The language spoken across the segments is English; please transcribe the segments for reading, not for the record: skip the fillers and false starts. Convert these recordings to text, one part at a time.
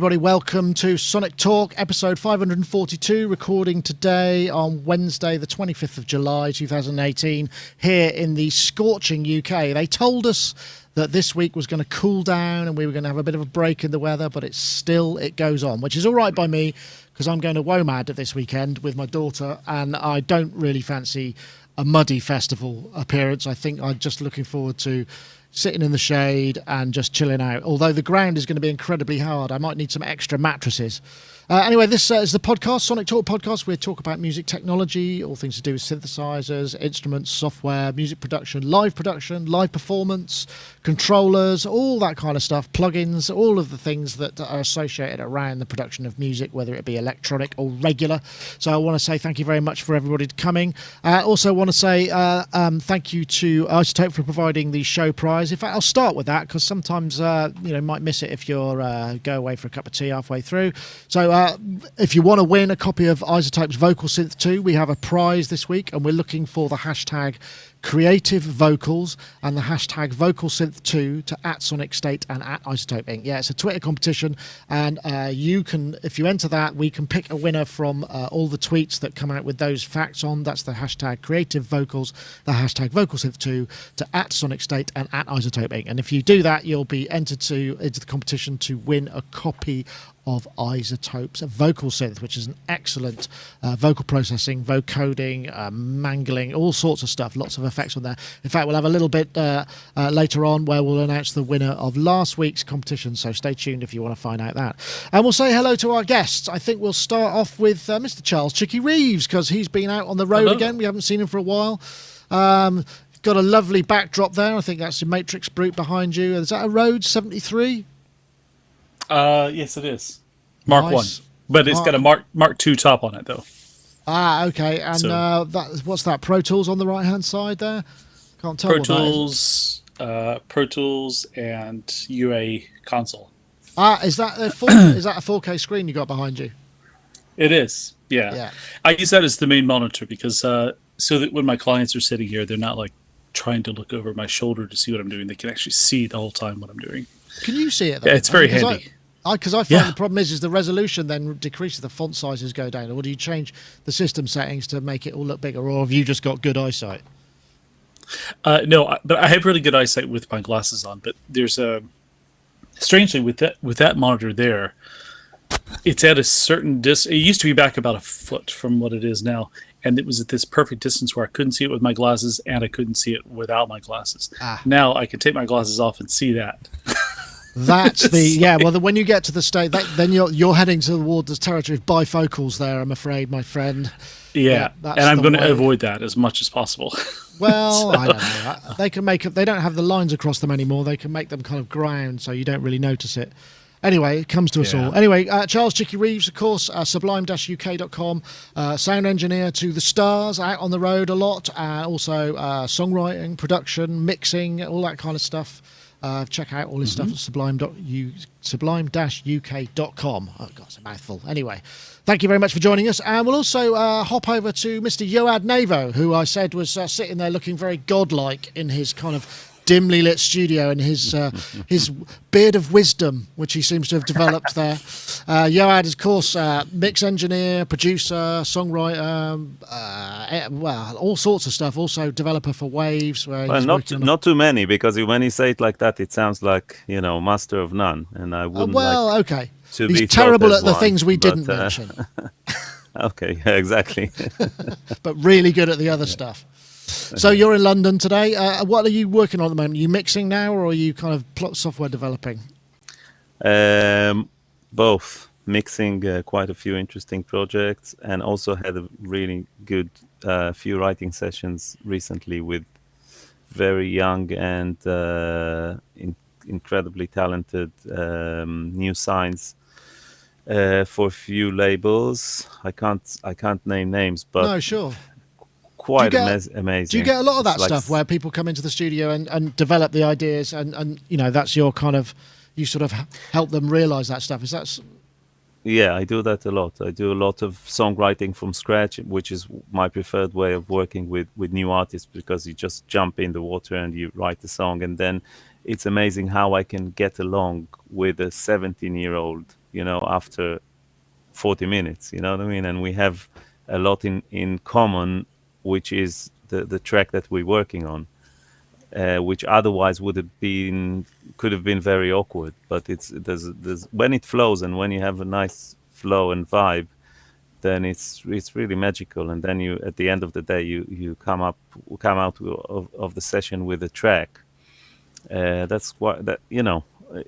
everybody. Welcome to Sonic Talk, episode 542, recording today on Wednesday, the 25th of July, 2018, here in the scorching UK. They told us that this week was going to cool down and we were going to have a bit of a break in the weather, but it goes on, which is all right by me because I'm going to WOMAD this weekend with my daughter, and I don't really fancy a muddy festival appearance. I think I'm just looking forward to sitting in the shade and just chilling out. Although the ground is going to be incredibly hard. I might need some extra mattresses. Anyway, this is the podcast, Sonic Talk podcast. We talk about music technology, all things to do with synthesizers, instruments, software, music production, live performance, controllers, all that kind of stuff, plugins, all of the things that are associated around the production of music, whether it be electronic or regular. So I want to say thank you very much for everybody coming. I also want to say thank you to iZotope for providing the show prize. In fact, I'll start with that because sometimes you might miss it if you're go away for a cup of tea halfway through. So if you want to win a copy of iZotope's Vocal Synth 2, we have a prize this week, and we're looking for the hashtag Creative Vocals and the hashtag Vocal Synth 2 to @Sonicstate and @iZotope Inc. Yeah, it's a Twitter competition, and you can, if you enter that, we can pick a winner from all the tweets that come out with those facts on. That's the hashtag Creative Vocals, the hashtag Vocal Synth 2 to @Sonicstate and @iZotope Inc. And if you do that, you'll be entered into the competition to win a copy of iZotope's Vocal Synth, which is an excellent vocal processing, vocoding, mangling, all sorts of stuff, lots of effects on there. In fact, we'll have a little bit later on where we'll announce the winner of last week's competition, so stay tuned if you want to find out that. And we'll say hello to our guests. I think we'll start off with Mr. Charles Chicky Reeves, because he's been out on the road again. We haven't seen him for a while. Got a lovely backdrop there. I think that's the Matrix Brute behind you. Is that a Rhodes 73? Yes, it is. Mark Nice. 1. But it's got a Mark 2 top on it, though. Ah, okay. And what's that? Pro Tools on the right-hand side there? Can't tell Pro what Tools, Pro Tools, and UA console. Ah, is that a 4K screen you got behind you? It is, yeah. I use that as the main monitor because so that when my clients are sitting here, they're not like trying to look over my shoulder to see what I'm doing. They can actually see the whole time what I'm doing. Can you see it, though? Yeah, it's very handy. Because I find the problem is the resolution then decreases, the font sizes go down. Or do you change the system settings to make it all look bigger, or have you just got good eyesight? No, but I have really good eyesight with my glasses on. But there's strangely with that monitor there, it's at a certain distance. It used to be back about a foot from what it is now, and it was at this perfect distance where I couldn't see it with my glasses and I couldn't see it without my glasses. Now I can take my glasses off and see that. That's when you get to the state, then you're heading towards the territory of bifocals there, I'm afraid, my friend. Yeah, and I'm going to avoid that as much as possible. Well, I don't know. They can they don't have the lines across them anymore. They can make them kind of ground so you don't really notice it. Anyway, it comes to us all. Anyway, Charles Chicky Reeves, of course, sublime-uk.com, sound engineer to the stars, out on the road a lot, also songwriting, production, mixing, all that kind of stuff. Check out all his stuff at sublime-uk.com. Oh, God, it's a mouthful. Anyway, thank you very much for joining us. And we'll also hop over to Mr. Yoad Navo, who I said was sitting there looking very godlike in his kind of dimly lit studio and his beard of wisdom, which he seems to have developed there. Yoad is, of course, mix engineer, producer, songwriter, all sorts of stuff. Also developer for Waves. Where not too many, because when you say it like that, it sounds like, master of none. And I wouldn't okay. He's terrible at the things we didn't mention. Okay, yeah, exactly. But really good at the other stuff. So you're in London today. What are you working on at the moment? Are you mixing now, or are you kind of software developing? Both. Mixing quite a few interesting projects, and also had a really good few writing sessions recently with very young and incredibly talented new signs for a few labels. I can't name names, but no, sure. Quite amazing. Do you get a lot of that stuff where people come into the studio and develop the ideas and that's your kind of, you sort of help them realize that stuff? Is that? Yeah, I do that a lot. I do a lot of songwriting from scratch, which is my preferred way of working with new artists, because you just jump in the water and you write the song, and then it's amazing how I can get along with a 17-year-old, after 40 minutes, you know what I mean? And we have a lot in common, which is the track that we're working on, which otherwise could have been very awkward. But there's when it flows and when you have a nice flow and vibe, then it's really magical. And then you, at the end of the day, you come out of the session with a track. That's that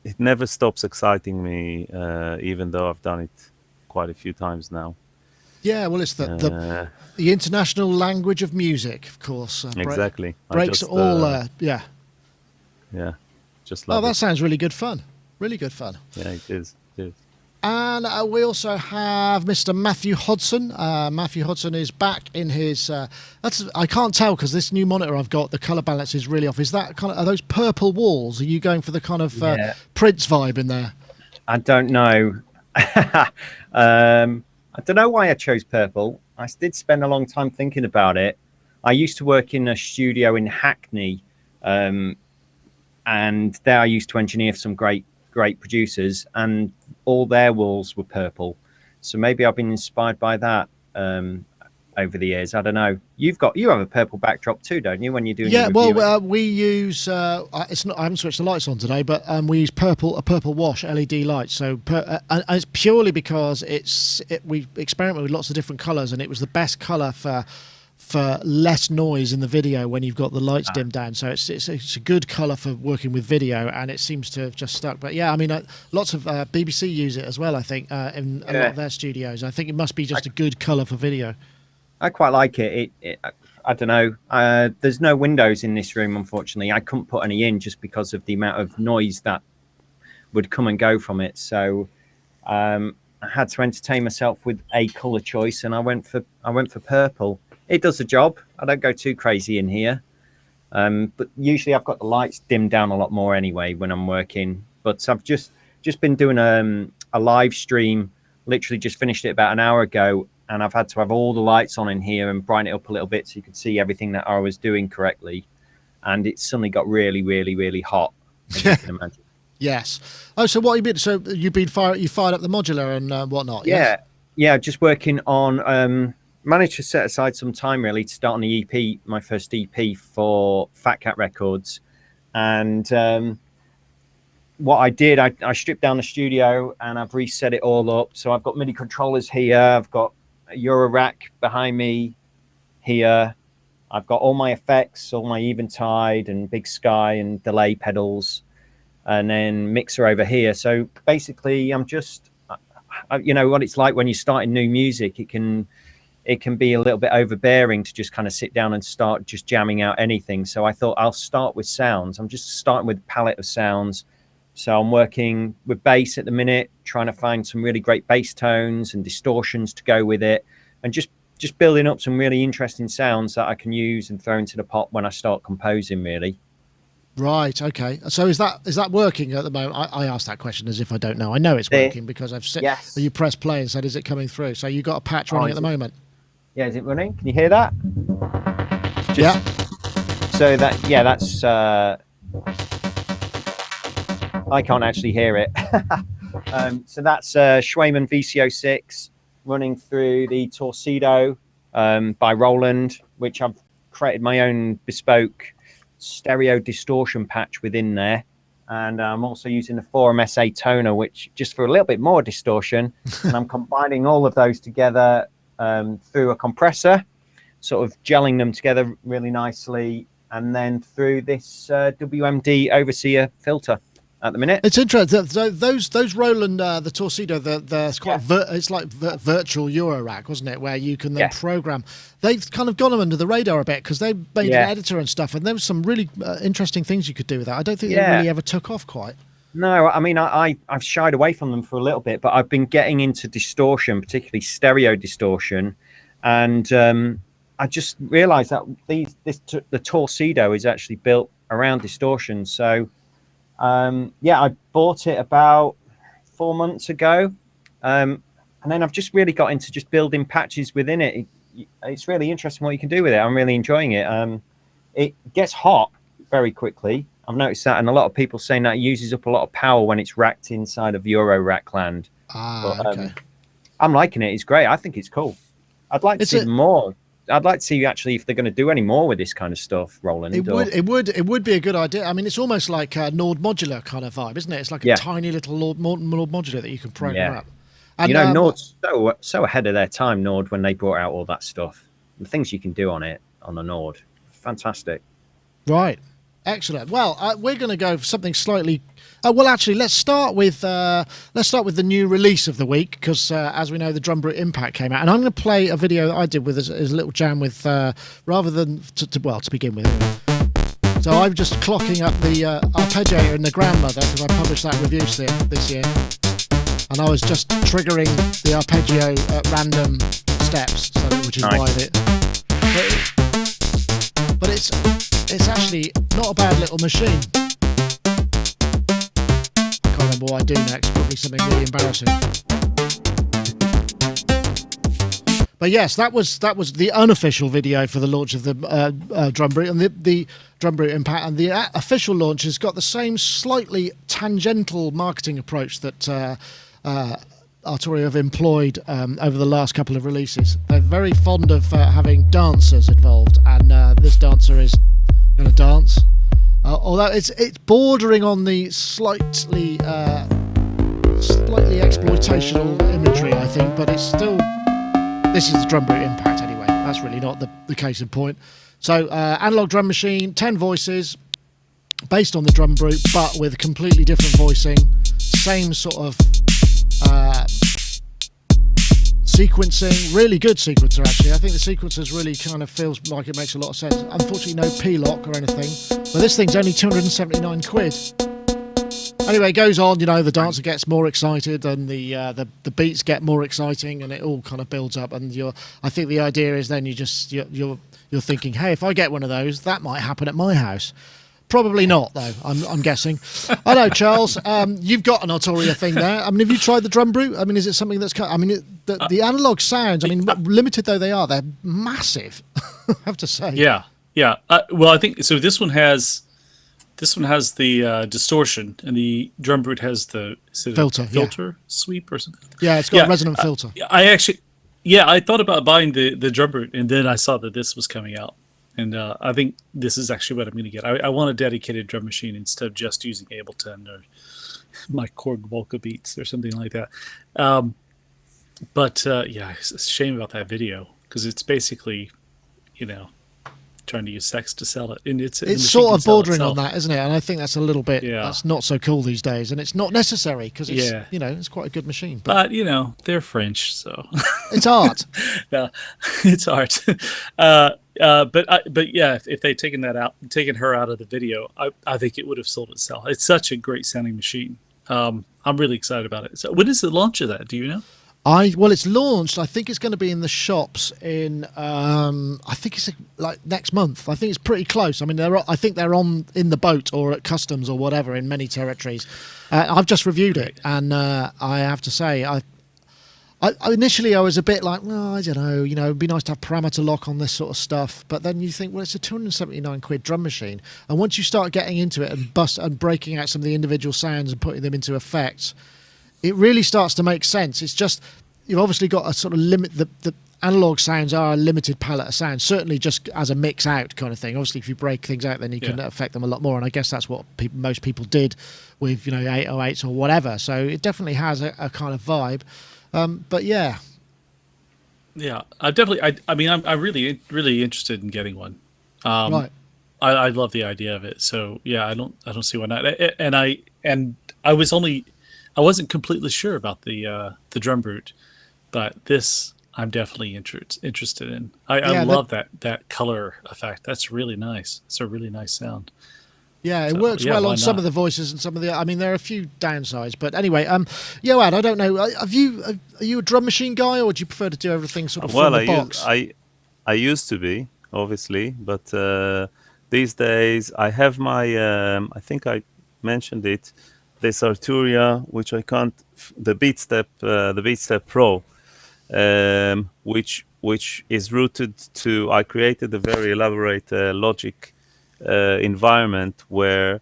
it never stops exciting me, even though I've done it quite a few times now. Yeah, well, it's the international language of music, of course. Exactly. Breaks all. Yeah. Yeah. Just love that it. sounds really good fun. Really good fun. Yeah, it is. And we also have Mr. Matthew Hodson. Matthew Hodson is back in his. I can't tell because this new monitor I've got, the color balance is really off. Is that are those purple walls? Are you going for the kind of Prince vibe in there? I don't know. I don't know why I chose purple. I did spend a long time thinking about it. I used to work in a studio in Hackney, and there I used to engineer for some great producers, and all their walls were purple. So maybe I've been inspired by that over the years. I don't know. You have a purple backdrop too, don't you? When you're doing we use it's not. I haven't switched the lights on today, but we use a purple wash LED lights. So and it's purely because we experiment with lots of different colours, and it was the best colour for less noise in the video when you've got the lights dimmed down. So it's a good colour for working with video, and it seems to have just stuck. But yeah, I mean, lots of BBC use it as well, I think, in a lot of their studios. I think it must be just a good colour for video. I quite like it. I don't know. There's no windows in this room, unfortunately. I couldn't put any in just because of the amount of noise that would come and go from it. So I had to entertain myself with a colour choice, and I went for purple. It does the job. I don't go too crazy in here. But usually I've got the lights dimmed down a lot more anyway when I'm working. But I've just been doing a live stream, literally just finished it about an hour ago, and I've had to have all the lights on in here and brighten it up a little bit so you could see everything that I was doing correctly. And it suddenly got really, really, really hot, as you can imagine. Yes. Oh, so what you been? So you fired up the modular and whatnot? Yeah, yeah. Just working on. Managed to set aside some time really to start on the EP, my first EP for Fat Cat Records, and what I did, I stripped down the studio and I've reset it all up. So I've got MIDI controllers here. I've got a Euro rack behind me here. I've got all my effects, all my Eventide and Big Sky and delay pedals, and then mixer over here. So basically, I'm just, you know what it's like when you're starting new music. It can be a little bit overbearing to just kind of sit down and start just jamming out anything. So I thought I'll start with sounds. I'm just starting with a palette of sounds. So I'm working with bass at the minute, trying to find some really great bass tones and distortions to go with it, and just building up some really interesting sounds that I can use and throw into the pot when I start composing, really. Right. Okay. So is that working at the moment? I asked that question as if I don't know. I know it's working because I've said, yes. You press play and said, is it coming through? So you got a patch running at the moment. Yeah, is it running? Can you hear that? Yeah. So that's. I can't actually hear it. So that's Schwayman VCO6 running through the Torcido by Roland, which I've created my own bespoke stereo distortion patch within there. And I'm also using the Forum SA toner, which just for a little bit more distortion. And I'm combining all of those together through a compressor, sort of gelling them together really nicely, and then through this WMD Overseer filter at the minute. It's interesting. Those Roland, the Torcido, it's quite it's like virtual Eurorack, wasn't it? Where you can then program. They've kind of gone under the radar a bit because they made an editor and stuff, and there was some really interesting things you could do with that. I don't think they really ever took off quite. No, I mean, I've shied away from them for a little bit, but I've been getting into distortion, particularly stereo distortion. And I just realized that the Torcido is actually built around distortion. So, I bought it about 4 months ago. And then I've just really got into just building patches within it. It's really interesting what you can do with it. I'm really enjoying it. It gets hot very quickly. I've noticed that, and a lot of people saying that it uses up a lot of power when it's racked inside of Euro rack land. Ah, But, okay. I'm liking it. It's great. I think it's cool. I'd like to see more. I'd like to see actually if they're going to do any more with this kind of stuff, Roland. It would be a good idea. I mean, it's almost like a Nord modular kind of vibe, isn't it? It's like a tiny little Nord modular that you can program up. And, Nord's so ahead of their time. Nord, when they brought out all that stuff, the things you can do on it on the Nord, fantastic. Right, excellent. Well, we're going to go for something slightly. Well, actually, let's start with the new release of the week because, as we know, the DrumBrute Impact came out, and I'm going to play a video that I did with as a little jam with, rather than to begin with. So I'm just clocking up the arpeggiator and the grandmother because I published that review this year, and I was just triggering the arpeggio at random steps, which is why it. But it's actually not a bad little machine. I can't remember what I do next. Probably something really embarrassing. But yes, that was the unofficial video for the launch of the DrumBrute and the DrumBrute Impact, and the official launch has got the same slightly tangential marketing approach that Arturia have employed over the last couple of releases. They're very fond of having dancers involved, and this dancer is going to dance. Although it's bordering on the slightly exploitational imagery, I think, but it's still. This is the DrumBrute Impact anyway. That's really not the case in point. So analog drum machine, 10 voices, based on the DrumBrute, but with completely different voicing. Same sort of sequencing, really good sequencer actually. I think the sequencers really kind of feels like it makes a lot of sense. Unfortunately, no P-lock or anything. But this thing's only 279 quid. Anyway, it goes on. The dancer gets more excited, and the beats get more exciting, and it all kind of builds up. And I think the idea is then you're thinking, hey, if I get one of those, that might happen at my house. Probably not, though. I'm guessing. I know, Charles. You've got an Arturia thing there. I mean, have you tried the DrumBrute? I mean, is it something that's? I mean, the analog sounds. I mean, limited though they are, they're massive. I have to say. Yeah. Well, I think so. This one has the distortion, and the DrumBrute has the filter sweep or something. Yeah, it's got a resonant filter. I thought about buying the DrumBrute, and then I saw that this was coming out. And I think this is actually what I'm going to get. I want a dedicated drum machine instead of just using Ableton or my Korg Volca Beats or something like that. But it's a shame about that video because it's basically, trying to use sex to sell it. And it's sort of bordering on that, isn't it? And I think that's a little bit, that's not so cool these days. And it's not necessary because it's, it's quite a good machine. But they're French, so. It's art. No, it's art. But yeah, if they'd taken her out of the video, I think it would have sold itself. It's such a great sounding machine. I'm really excited about it. So when is the launch of that? Do you know? Well, it's launched. I think it's going to be in the shops in. I think it's like next month. I think it's pretty close. I mean, I think they're in the boat or at customs or whatever in many territories. I've just reviewed it, and I have to say, I initially I was a bit like, well, I don't know, it'd be nice to have parameter lock on this sort of stuff. But then you think, well, it's a 279 quid drum machine, and once you start getting into it and breaking out some of the individual sounds and putting them into effects, it really starts to make sense. It's just, you've obviously got a sort of limit. The analog sounds are a limited palette of sounds, certainly just as a mix out kind of thing. Obviously, if you break things out, then you can affect them a lot more. And I guess that's what most people did with 808s or whatever. So it definitely has a kind of vibe. But yeah. I definitely. I'm really, really interested in getting one. Right. I love the idea of it. So yeah, I don't see why not. And I wasn't completely sure about the DrumBrute, but this I'm definitely interested in. I love that color effect. That's really nice. It's a really nice sound. Yeah, it works well on some of the voices and some of the. I mean, there are a few downsides, but anyway, Yoad, I don't know. Are you a drum machine guy, or do you prefer to do everything sort of from the box? I used to be, obviously, but these days I have my. I think I mentioned it. This Arturia, which I can't, the BeatStep Pro, which is rooted to. I created a very elaborate Logic environment where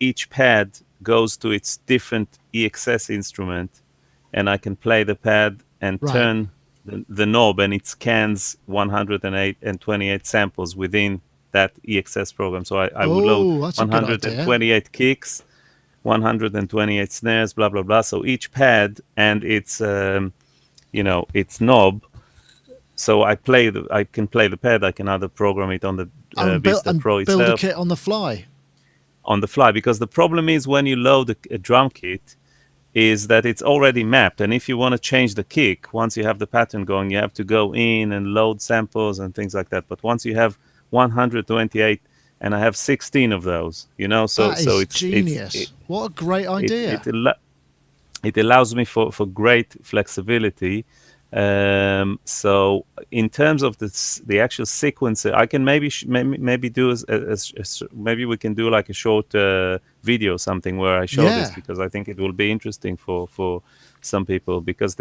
each pad goes to its different EXS instrument, and I can play the pad and Right. turn the knob, and it scans 108 and 28 samples within that EXS program. So I would load Oh, that's a good idea. 128 kicks, 128 snares, blah blah blah. So each pad and its its knob. So I can play the pad. I can either program it on the Beatstep Pro build a itself kit on the fly. on the fly, because the problem is when you load a drum kit is that it's already mapped, and if you want to change the kick, once you have the pattern going, you have to go in and load samples and things like that. But once you have 128, and I have 16 of those, so That is so it's genius. What a great idea. It allows me for great flexibility. So in terms of the actual sequencer, I can maybe do maybe we can do like a short video or something where I show this, because I think it will be interesting for some people, because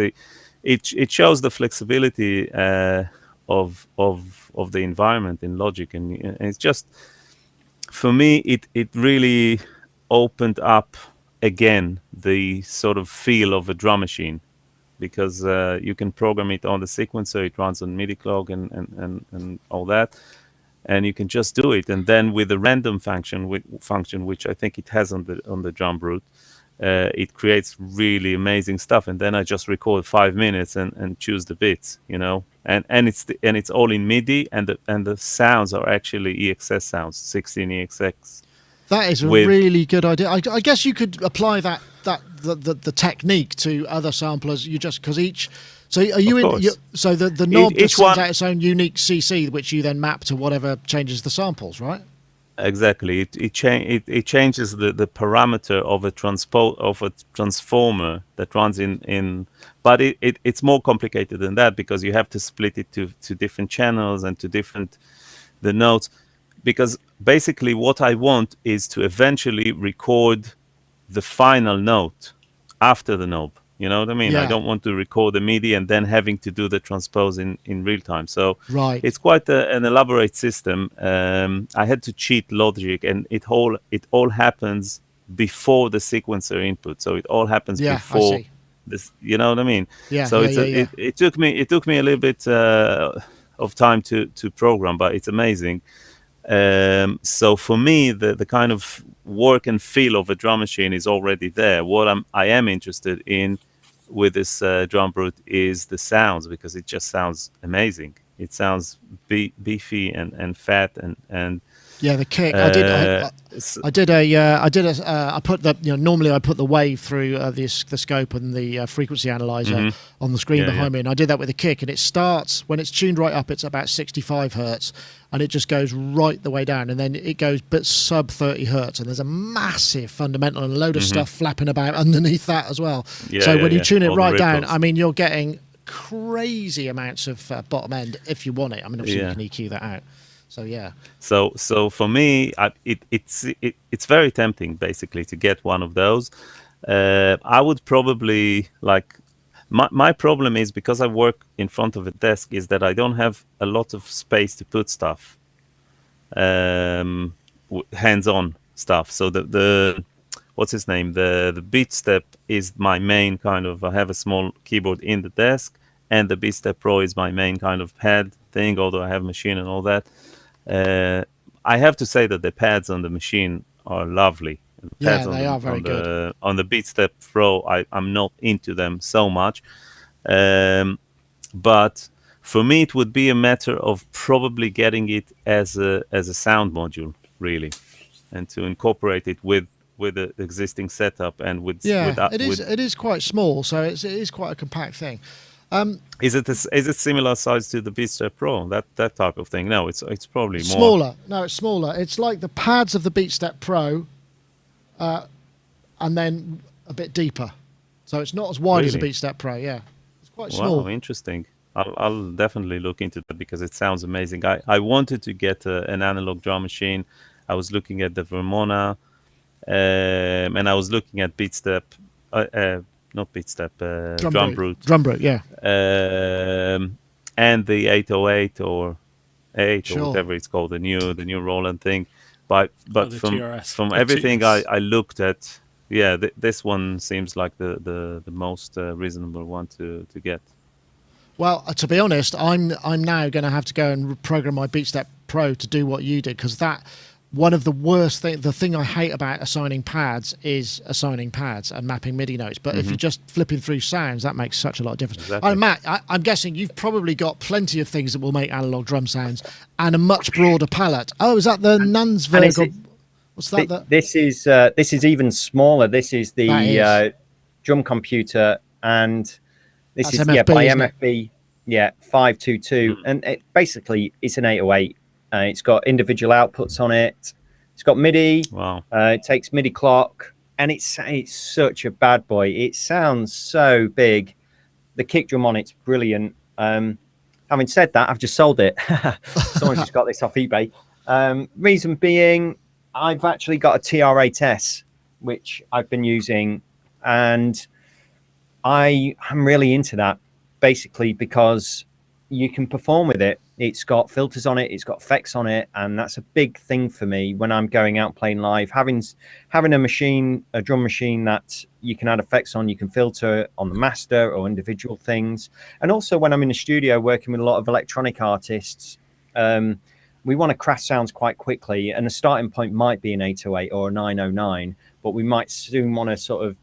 it shows the flexibility of the environment in Logic, and it's just, for me, it really opened up again the sort of feel of a drum machine, because you can program it on the sequencer. It runs on MIDI clock and all that, and you can just do it. And then with the random function, which I think it has on the DrumBrute, it creates really amazing stuff. And then I just record 5 minutes and choose the bits, and it's all in MIDI, and the sounds are actually EXS sounds, 16 EXS. That is a really good idea. I guess you could apply the technique to other samplers. You just, because each. So are you in? So the knob just sends out its own unique CC, which you then map to whatever changes the samples, right? Exactly. It changes the parameter of a transformer that runs in. But it's more complicated than that, because you have to split it to different channels and to the notes. Because basically what I want is to eventually record the final note after the knob. You know what I mean? Yeah. I don't want to record the MIDI and then having to do the transpose in real time. So it's quite an elaborate system. I had to cheat Logic, and it all happens before the sequencer input. So it all happens before this. You know what I mean? Yeah. So it took me a little bit of time to program, but it's amazing. So for me, the kind of work and feel of a drum machine is already there. What I am interested in with this DrumBrute is the sounds, because it just sounds amazing. It sounds beefy and fat and yeah, the kick. I put the normally I put the wave through the scope and the frequency analyzer on the screen behind me, and I did that with the kick, and it starts when it's tuned right up. It's about 65 hertz, and it just goes right the way down, and then it goes but sub 30 hertz, and there's a massive fundamental and a load of stuff flapping about underneath that as well. So when you tune it right down, I mean, you're getting crazy amounts of bottom end if you want it. I mean, obviously you can EQ that out. So yeah. So for me, it's very tempting basically to get one of those. I would probably like. My problem is, because I work in front of a desk, is that I don't have a lot of space to put stuff, hands-on stuff. So the what's his name? The Beatstep is my main kind of. I have a small keyboard in the desk, and the Beatstep Pro is my main kind of pad thing. Although I have a machine and all that. I have to say that the pads on the machine are lovely. They are very good. On the Beatstep Pro, I'm not into them so much. But for me, it would be a matter of probably getting it as a sound module, really, and to incorporate it with the existing setup and with. It is quite small, so it is quite a compact thing. Is it similar size to the Beatstep Pro? That type of thing? No, it's probably more smaller. No, it's smaller. It's like the pads of the Beatstep Pro, and then a bit deeper. So it's not as wide as the Beatstep Pro. Yeah, it's quite small. Wow, interesting. I'll definitely look into that, because it sounds amazing. I wanted to get an analog drum machine. I was looking at the Vermona, and I was looking at Beatstep. Not Beatstep, DrumBrute. DrumBrute, yeah. And the 808 or 8 or whatever it's called, the new Roland thing. But from everything I looked at, yeah, this one seems like the most reasonable one to get. Well, to be honest, I'm now going to have to go and program my BeatStep Pro to do what you did, because that one of the worst thing, the thing I hate about assigning pads is assigning pads and mapping MIDI notes. But if you're just flipping through sounds, that makes such a lot of difference. Exactly. Matt, I'm guessing you've probably got plenty of things that will make analog drum sounds and a much broader palette. Oh, is that the Nansverg? What's that? This is even smaller. This is the drum computer, and this That's is MFB, by isn't it? MFB, 522, and basically it's an 808. It's got individual outputs on it. It's got MIDI. Wow. It takes MIDI clock, and it's such a bad boy. It sounds so big. The kick drum on it's brilliant. Having said that, I've just sold it. Someone's just got this off eBay. Reason being, I've actually got a TR8S, which I've been using, and I'm really into that, basically because you can perform with it. It's got filters on it, it's got effects on it, and that's a big thing for me when I'm going out playing live. Having a drum machine that you can add effects on, you can filter on the master or individual things. And also when I'm in the studio working with a lot of electronic artists, we want to craft sounds quite quickly, and the starting point might be an 808 or a 909, but we might soon want to sort of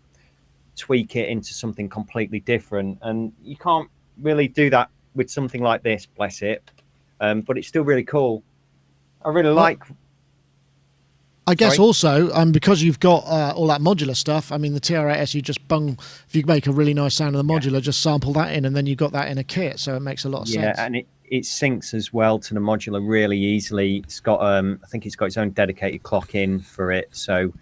tweak it into something completely different. And you can't really do that with something like this, bless it. But it's still really cool. I really like. I guess also, because you've got all that modular stuff, I mean, the TR8S, you just if you make a really nice sound of the modular, just sample that in, and then you've got that in a kit. So it makes a lot of sense. Yeah, and it syncs as well to the modular really easily. It's got, I think it's got its own dedicated clock in for it. So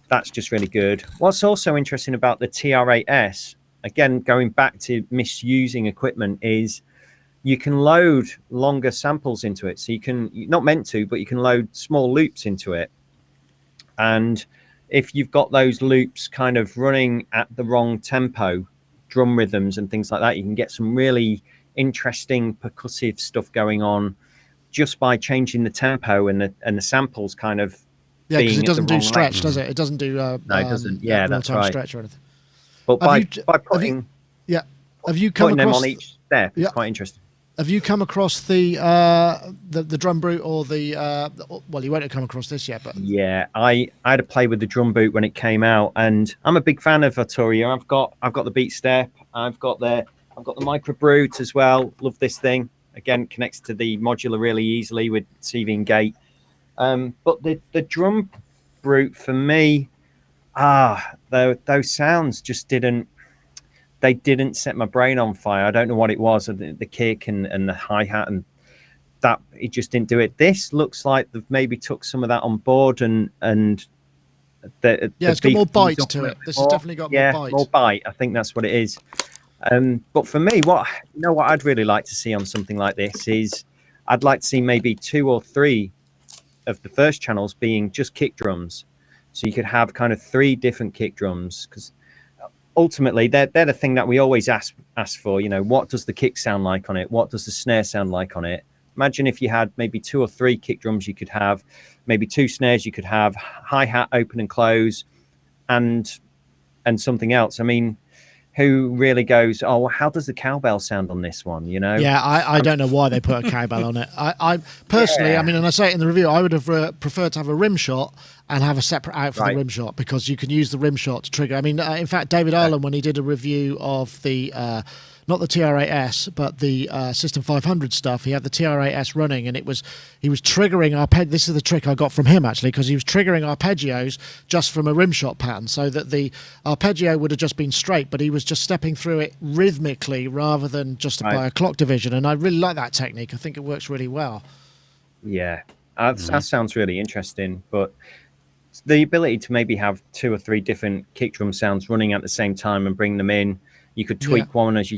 that's just really good. What's also interesting about the TR8S, again, going back to misusing equipment, is you can load longer samples into it. So you can, not meant to, but you can load small loops into it. And if you've got those loops kind of running at the wrong tempo, drum rhythms and things like that, you can get some really interesting percussive stuff going on just by changing the tempo and the samples kind of. Yeah, because it doesn't do stretch, does it? It doesn't do no, it doesn't. Yeah, that's right. Stretch or anything. But by putting have you come them across on each step, it's quite interesting. Have you come across the DrumBrute or well, you won't have come across this yet, but yeah, I had to play with the DrumBrute when it came out, and I'm a big fan of Arturia. I've got the BeatStep, I've got the MicroBrute as well. Love this thing. Again, connects to the modular really easily with CV and gate. But the DrumBrute for me, those sounds just didn't set my brain on fire. I don't know what it was, the kick and the hi-hat, and that it just didn't do it. This looks like they've maybe took some of that on board and it's got more bite to it. This has definitely got more bite. More bite. I think that's what it is. But for me, what I'd really like to see on something like this is I'd like to see maybe 2 or 3 of the first channels being just kick drums. So you could have kind of 3 different kick drums, because ultimately they're the thing that we always ask for. You know, what does the kick sound like on it? What does the snare sound like on it? Imagine if you had maybe 2 or 3 kick drums, you could have maybe 2 snares, you could have hi-hat open and close, and something else. I mean, who really goes, oh, how does the cowbell sound on this one? You know? Yeah, I don't know why they put a cowbell on it. I personally, I mean, and I say it in the review, I would have preferred to have a rim shot and have a separate out for the rim shot, because you can use the rim shot to trigger. I mean, in fact, David Ireland, when he did a review of the not the TR8S, but the System 500 stuff, he had the TR8S running, and he was triggering this is the trick I got from him, actually, because he was triggering arpeggios just from a rim shot pattern, so that the arpeggio would have just been straight, but he was just stepping through it rhythmically rather than just by a clock division. And I really like that technique. I think it works really well. Yeah, that sounds really interesting. But the ability to maybe have 2 or 3 different kick drum sounds running at the same time and bring them in, you could tweak one as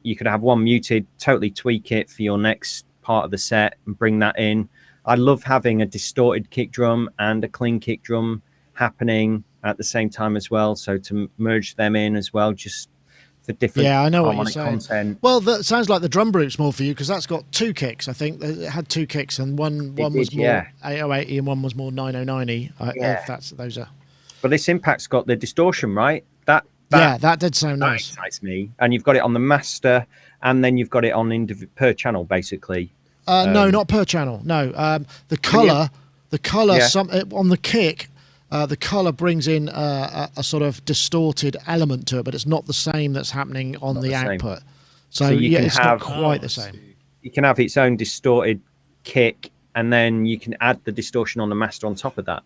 you could have one muted, totally tweak it for your next part of the set and bring that in. I love having a distorted kick drum and a clean kick drum happening at the same time as well. So to merge them in as well, just for different I know what you're saying. Content. Well, that sounds like the DrumBrute's more for you, because that's got 2 kicks. I think it had 2 kicks, and one was more 808 and one was more 909. If those are. But this Impact's got the distortion, right? That did sound that nice. excites me. And you've got it on the master, and then you've got it on per channel, basically. No, not per channel. No, the color, on the kick, the color brings in a sort of distorted element to it, but it's not the same that's happening on the output. So it's not quite the same. You can have its own distorted kick, and then you can add the distortion on the master on top of that.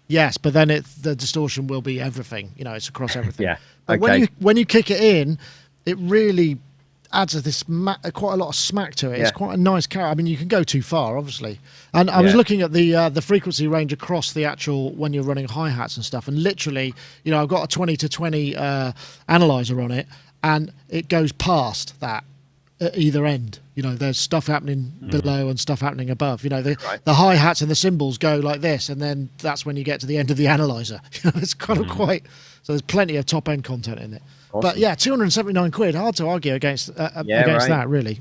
Yes, but then the distortion will be everything. It's across everything. Yeah. But when you kick it in, it really adds this quite a lot of smack to it. It's quite a nice carry. I mean, you can go too far, obviously. And I was looking at the frequency range across the actual when you're running hi-hats and stuff. And literally, I've got a 20 to 20 analyzer on it, and it goes past that at either end. There's stuff happening below and stuff happening above. The hi-hats and the cymbals go like this, and then that's when you get to the end of the analyzer. It's kind of quite... So there's plenty of top-end content in it. Awesome. But yeah, 279 quid, hard to argue against that, really.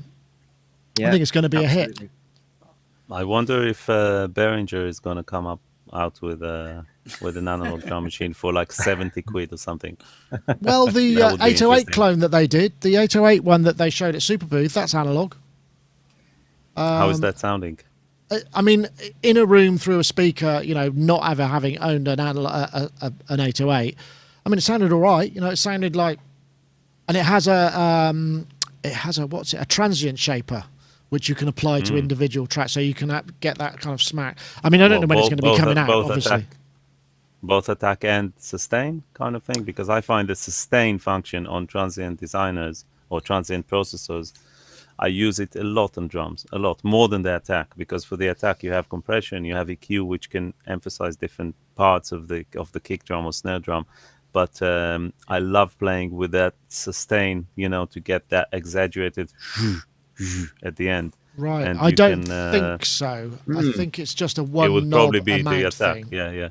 Yeah, I think it's going to be a hit. I wonder if Behringer is going to come out with an analog drum machine for like 70 quid or something. Well, the 808 clone that they did, the 808 one that they showed at Super Booth, that's analog. How is that sounding? I mean, in a room through a speaker, not ever having owned an 808. I mean, it sounded all right. It sounded like, and it has a transient shaper, which you can apply to individual tracks, so you can get that kind of smack. I mean, I don't know when it's going to be coming out, obviously. Both attack and sustain kind of thing, because I find the sustain function on transient designers or transient processors, I use it a lot on drums, a lot more than the attack, because for the attack you have compression, you have EQ, which can emphasize different parts of the kick drum or snare drum. But I love playing with that sustain, to get that exaggerated at the end. Right. And I don't think so. I think it's just a one knob. It would probably be the attack. Thing. Yeah,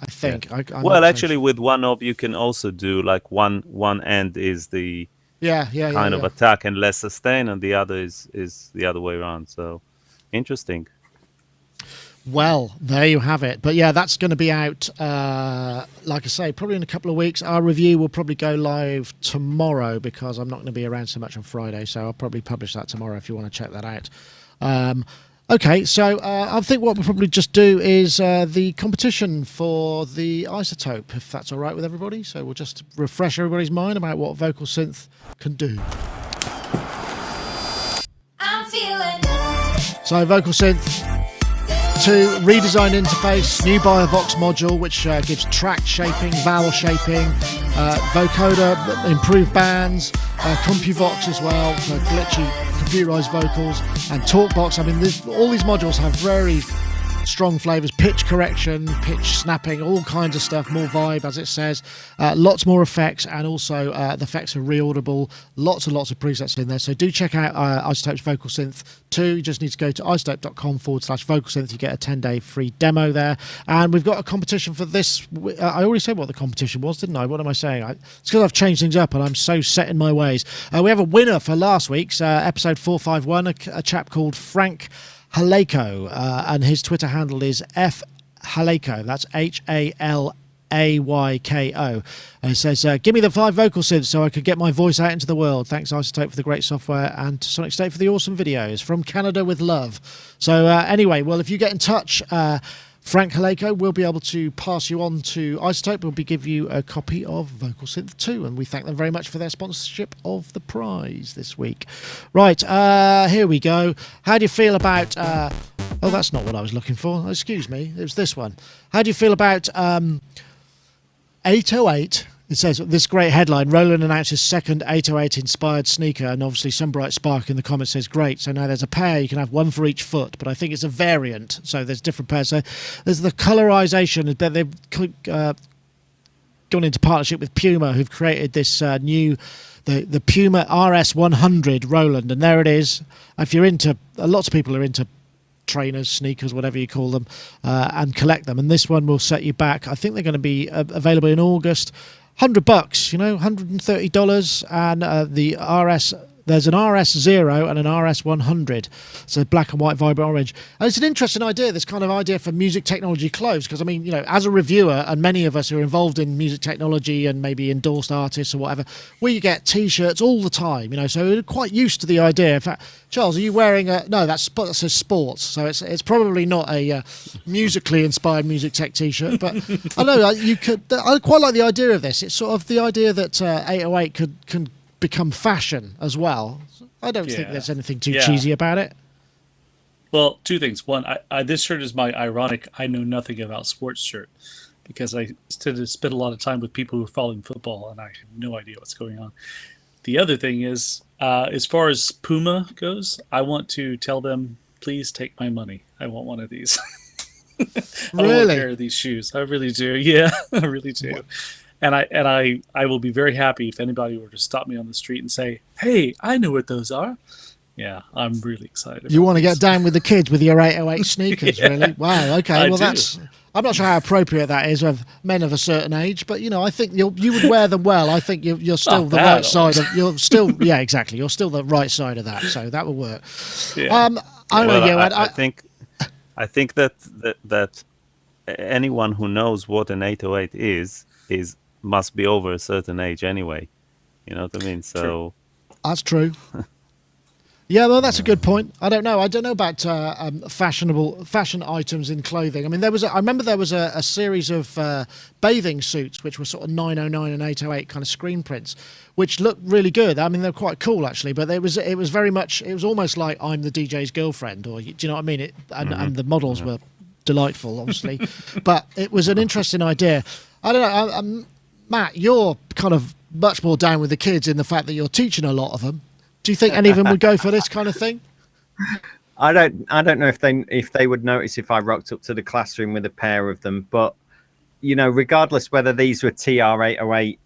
I think. Yeah. Well, actually, with one knob, you can also do like one end is the kind of attack and less sustain, and the other is the other way around. So interesting. Well, there you have it. But yeah, that's going to be out, like I say, probably in a couple of weeks. Our review will probably go live tomorrow because I'm not going to be around so much on Friday. So I'll probably publish that tomorrow if you want to check that out. Okay, so I think what we'll probably just do is the competition for the iZotope, if that's all right with everybody. So we'll just refresh everybody's mind about what Vocal Synth can do. I'm feeling good. So Vocal Synth 2, redesigned interface, new BioVox module, which gives track shaping, vowel shaping, vocoder, improved bands, CompuVox as well for glitchy computerized vocals, and TalkBox. I mean, all these modules have very strong flavors, pitch correction, pitch snapping, all kinds of stuff, more vibe, as it says, lots more effects, and also the effects are reaudible, lots and lots of presets in there. So do check out iZotope's Vocal Synth 2. You just need to go to iZotope.com/vocalsynth. You get a 10-day free demo there. And we've got a competition for this. I already said what the competition was, didn't I? What am I saying? It's because I've changed things up and I'm so set in my ways. We have a winner for last week's episode 451, a chap called Frank Haleko, and his Twitter handle is fhaleko. That's HALAYKO. And it says, give me the 5 vocal synths so I could get my voice out into the world. Thanks iZotope for the great software and to Sonicstate for the awesome videos. From Canada with love. So anyway, well, if you get in touch, Frank Haleko will be able to pass you on to iZotope. We'll give you a copy of Vocal Synth 2, and we thank them very much for their sponsorship of the prize this week. Right, here we go. How do you feel about... oh, that's not what I was looking for. Excuse me. It was this one. How do you feel about 808? It says, this great headline, Roland announces second 808-inspired sneaker, and obviously some bright spark in the comments says, great, so now there's a pair, you can have one for each foot, but I think it's a variant, so there's different pairs. So there's the colorization, they've gone into partnership with Puma, who've created this new, the Puma RS100 Roland, and there it is. If you're into, lots of people are into trainers, sneakers, whatever you call them, and collect them, and this one will set you back. I think they're going to be available in August. $100, $130, and the RS There's an RS0 and an RS100. So black and white vibrant orange. And it's an interesting idea, this kind of idea for music technology clothes, because I mean, you know, as a reviewer, and many of us who are involved in music technology and maybe endorsed artists or whatever, we get T-shirts all the time, you know, so we're quite used to the idea. In fact, Charles, are you wearing a... No, that says sports, so it's probably not a musically inspired music tech T-shirt, but I know you could... I quite like the idea of this. It's sort of the idea that 808 can become fashion as well. I don't think there's anything too cheesy about it. Well, two things. One, this shirt is my ironic I know nothing about sports shirt, because I tend to spend a lot of time with people who are following football and I have no idea what's going on. The other thing is, as far as Puma goes, I want to tell them, please take my money. I want one of these. I want a pair of these shoes. I really do. Yeah, I really do. What? And I will be very happy if anybody were to stop me on the street and say, hey, I know what those are. Yeah, I'm really excited. You want to get down with the kids with your 808 sneakers, really? Wow, okay. Well, that's... I'm not sure how appropriate that is with men of a certain age, but, you know, I think you would wear them well. I think you're still the right side of... You're still... Yeah, exactly. You're still the right side of that, so that will work. Yeah. I think that anyone who knows what an 808 is must be over a certain age anyway. You know what I mean? So true. That's true. Yeah, well, that's a good point. I don't know about fashion items in clothing. I mean, I remember there was a series of bathing suits which were sort of 909 and 808 kind of screen prints, which looked really good. I mean, they're quite cool actually, but it was very much, it was almost like I'm the DJ's girlfriend, or do you know what I mean? And the models were delightful, obviously, but it was an interesting idea. I don't know, Matt, you're kind of much more down with the kids in the fact that you're teaching a lot of them. Do you think any of them would go for this kind of thing? I don't know if they would notice if I rocked up to the classroom with a pair of them, but you know, regardless whether these were TR808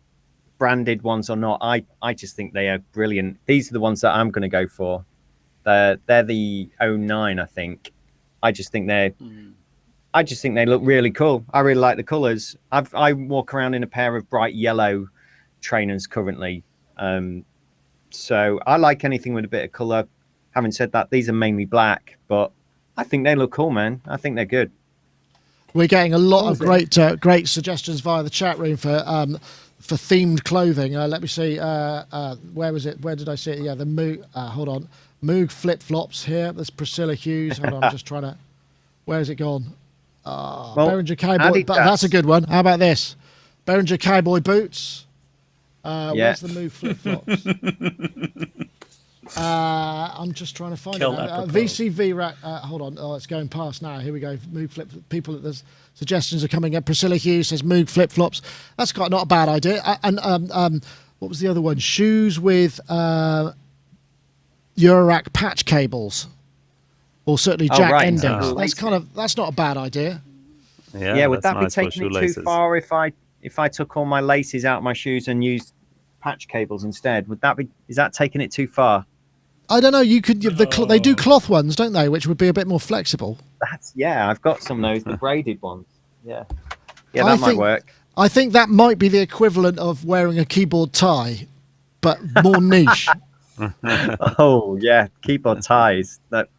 branded ones or not, I just think they are brilliant. These are the ones that I'm going to go for. They're the 09, I think. I just think they look really cool. I really like the colours. I walk around in a pair of bright yellow trainers currently. So I like anything with a bit of colour. Having said that, these are mainly black, but I think they look cool, man. I think they're good. We're getting a lot of great suggestions via the chat room for themed clothing. Let me see. Where was it? Where did I see it? Yeah, the Moog. Hold on. Moog flip flops here. There's Priscilla Hughes. Hold on. I'm just trying to. Where has it gone? Behringer Cowboy. But that's a good one. How about this? Behringer Cowboy boots. Where's the Moog flip flops? I'm just trying to find it. VCV rack. Hold on. Oh, it's going past now. Here we go. Moog flip. People. There's suggestions are coming up. Priscilla Hughes says Moog flip flops. That's not a bad idea. And what was the other one? Shoes with Eurorack patch cables, or certainly jack endings. That's not a bad idea. Yeah. Would that be taking it too far if I took all my laces out of my shoes and used patch cables instead? Is that taking it too far? I don't know. You could. They do cloth ones, don't they? Which would be a bit more flexible. I've got some of those, the braided ones. Yeah, that might work. I think that might be the equivalent of wearing a keyboard tie, but more niche. Oh yeah, keyboard ties. Can't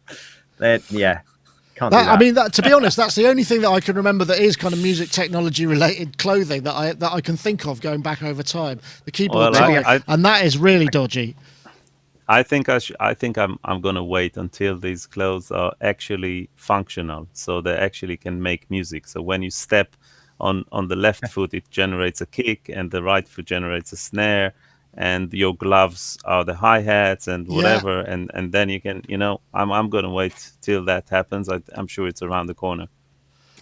do that. I mean, to be honest, that's the only thing that I can remember that is kind of music technology related clothing that I can think of going back over time. The keyboard tie, and that is really dodgy. I think I'm gonna wait until these clothes are actually functional, so they actually can make music. So when you step on the left foot, it generates a kick, and the right foot generates a snare, and your gloves are the hi-hats and whatever, and then you can, I'm gonna wait till that happens. I'm sure it's around the corner.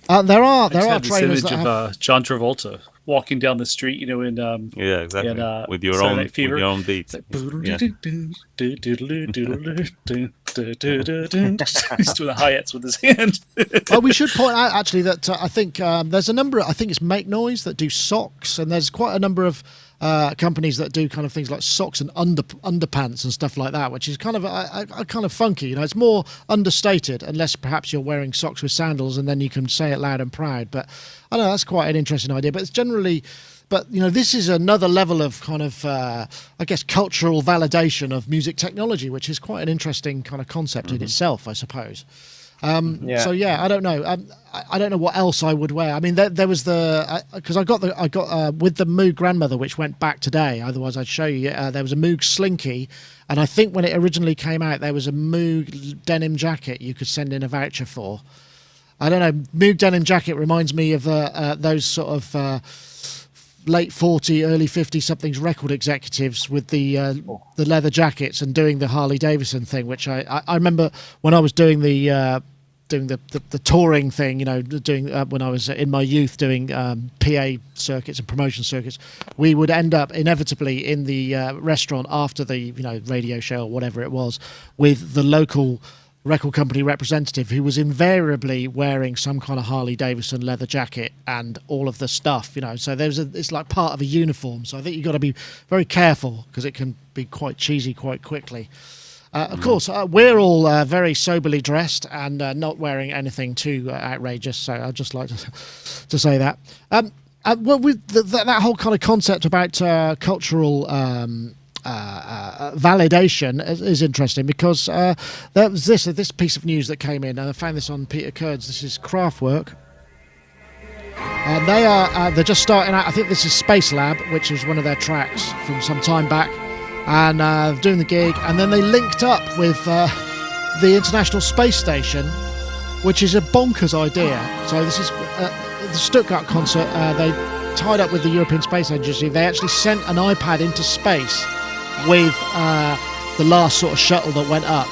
There are this trainers image that of John Travolta walking down the street, in exactly, with your own beat. He's doing the hi-hats with his hand. We should point out actually that I think there's a number. I think it's Make Noise that do socks, and there's quite a number of companies that do kind of things like socks and underpants and stuff like that, which is kind of kind of funky. It's more understated, unless perhaps you're wearing socks with sandals, and then you can say it loud and proud. But I know that's quite an interesting idea, but it's generally, but this is another level of kind of, I guess, cultural validation of music technology, which is quite an interesting kind of concept in itself, I suppose. So yeah, I don't know. I don't know what else I would wear. I mean, there was because I got with the Moog grandmother, which went back today. Otherwise, I'd show you. There was a Moog Slinky, and I think when it originally came out, there was a Moog denim jacket you could send in a voucher for. I don't know. Moog denim jacket reminds me of those sort of late 40, early 50 somethings record executives with the leather jackets and doing the Harley Davidson thing, which I remember when I was doing the touring thing, doing when I was in my youth doing PA circuits and promotion circuits. We would end up inevitably in the restaurant after the radio show or whatever it was with the local record company representative who was invariably wearing some kind of Harley Davidson leather jacket and all of the stuff, so it's like part of a uniform. So I think you've got to be very careful because it can be quite cheesy quite quickly. Of course, we're all very soberly dressed and not wearing anything too outrageous. So I'd just like to say that. Well, with that whole kind of concept about cultural validation is interesting because there was this piece of news that came in, and I found this on Peter Kurd's. This is Kraftwerk, and they're just starting out. I think this is Space Lab, which is one of their tracks from some time back, and doing the gig, and then they linked up with the International Space Station, which is a bonkers idea. So this is the Stuttgart concert. They tied up with the European Space Agency. They actually sent an iPad into space with the last sort of shuttle that went up.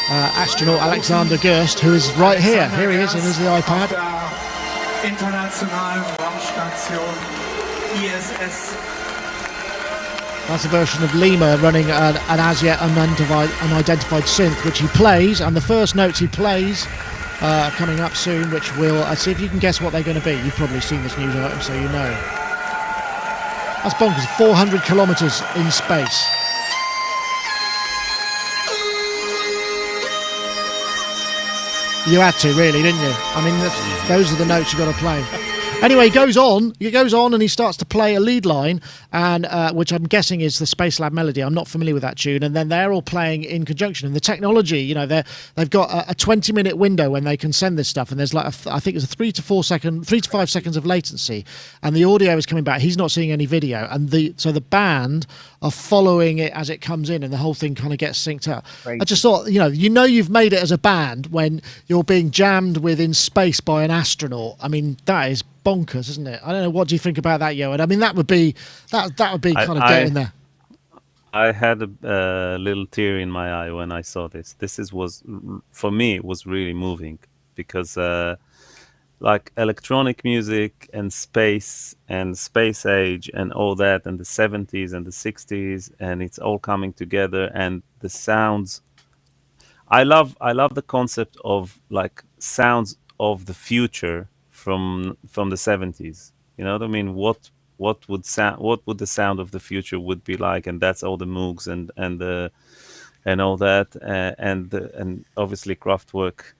Astronaut Alexander Gerst, who is right here. Here he is, and here's the iPad. Internationalen Raumstation ISS. That's a version of Lima running an as yet unidentified synth, which he plays, and the first notes he plays coming up soon, which will see if you can guess what they're going to be. You've probably seen this news item, so you know. That's bonkers. 400 kilometers in space. You had to, really, didn't you? I mean, those are the notes you've got to play. Anyway, he goes on and he starts to play a lead line, and which I'm guessing is the Space Lab melody. I'm not familiar with that tune. And then they're all playing in conjunction. And the technology, they've got a 20-minute window when they can send this stuff. And there's I think it's a 3 to 5 seconds of latency. And the audio is coming back. He's not seeing any video. And so the band are following it as it comes in, and the whole thing kind of gets synced up. Right. I just thought, you've made it as a band when you're being jammed with in space by an astronaut. I mean, that is bonkers, isn't it? I don't know. What do you think about that, Johan? I mean, that would be kind of getting there. I had a little tear in my eye when I saw this. Was for me, it was really moving because like electronic music and space age and all that, and the 70s and the 60s, and it's all coming together, and the sounds. I love the concept of like sounds of the future from the 70s. You know what I mean? What would the sound of the future would be like? And that's all the Moogs and all that, and obviously Kraftwerk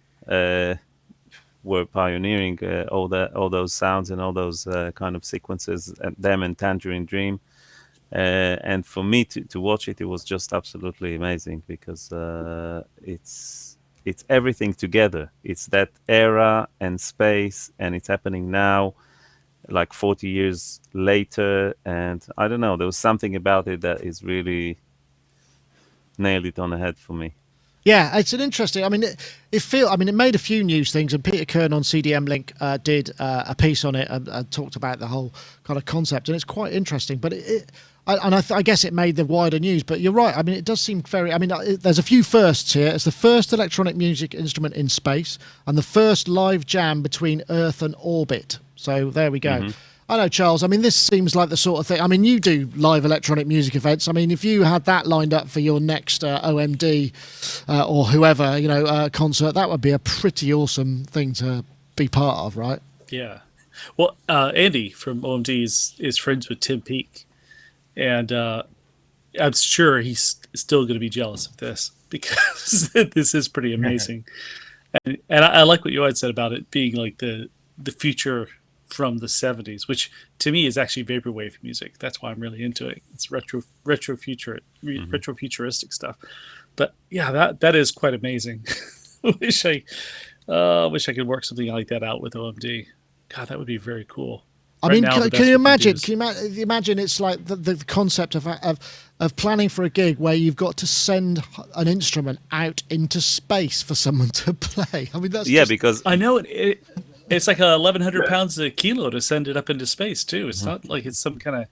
were pioneering all those sounds and all those kind of sequences, and them and Tangerine Dream. And for me to watch it was just absolutely amazing because it's everything together. It's that era and space, and it's happening now, like 40 years later. And I don't know, there was something about it that is really nailed it on the head for me. Yeah, it's an interesting. I mean, it made a few news things, and Peter Kern on CDM Link did a piece on it and talked about the whole kind of concept, and it's quite interesting. But I guess it made the wider news. But you're right. I mean, it does seem very. I mean, there's a few firsts here. It's the first electronic music instrument in space, and the first live jam between Earth and orbit. So there we go. Mm-hmm. I know, Charles. I mean, this seems like the sort of thing. I mean, you do live electronic music events. I mean, if you had that lined up for your next OMD or whoever, concert, that would be a pretty awesome thing to be part of, right? Yeah. Well, Andy from OMD is friends with Tim Peake, and I'm sure he's still going to be jealous of this because this is pretty amazing. And I like what you had said about it being like the future from the 70s, which to me is actually vaporwave music. That's why I'm really into it. It's retrofuturistic stuff. But yeah, that is quite amazing. wish I could work something like that out with OMD. God, that would be very cool. I Right mean, now, the can best you we imagine? do is- Can you imagine? It's like the concept of planning for a gig where you've got to send an instrument out into space for someone to play. I mean, that's because I know it's like 1,100 pounds a kilo to send it up into space too. It's not like it's some kind of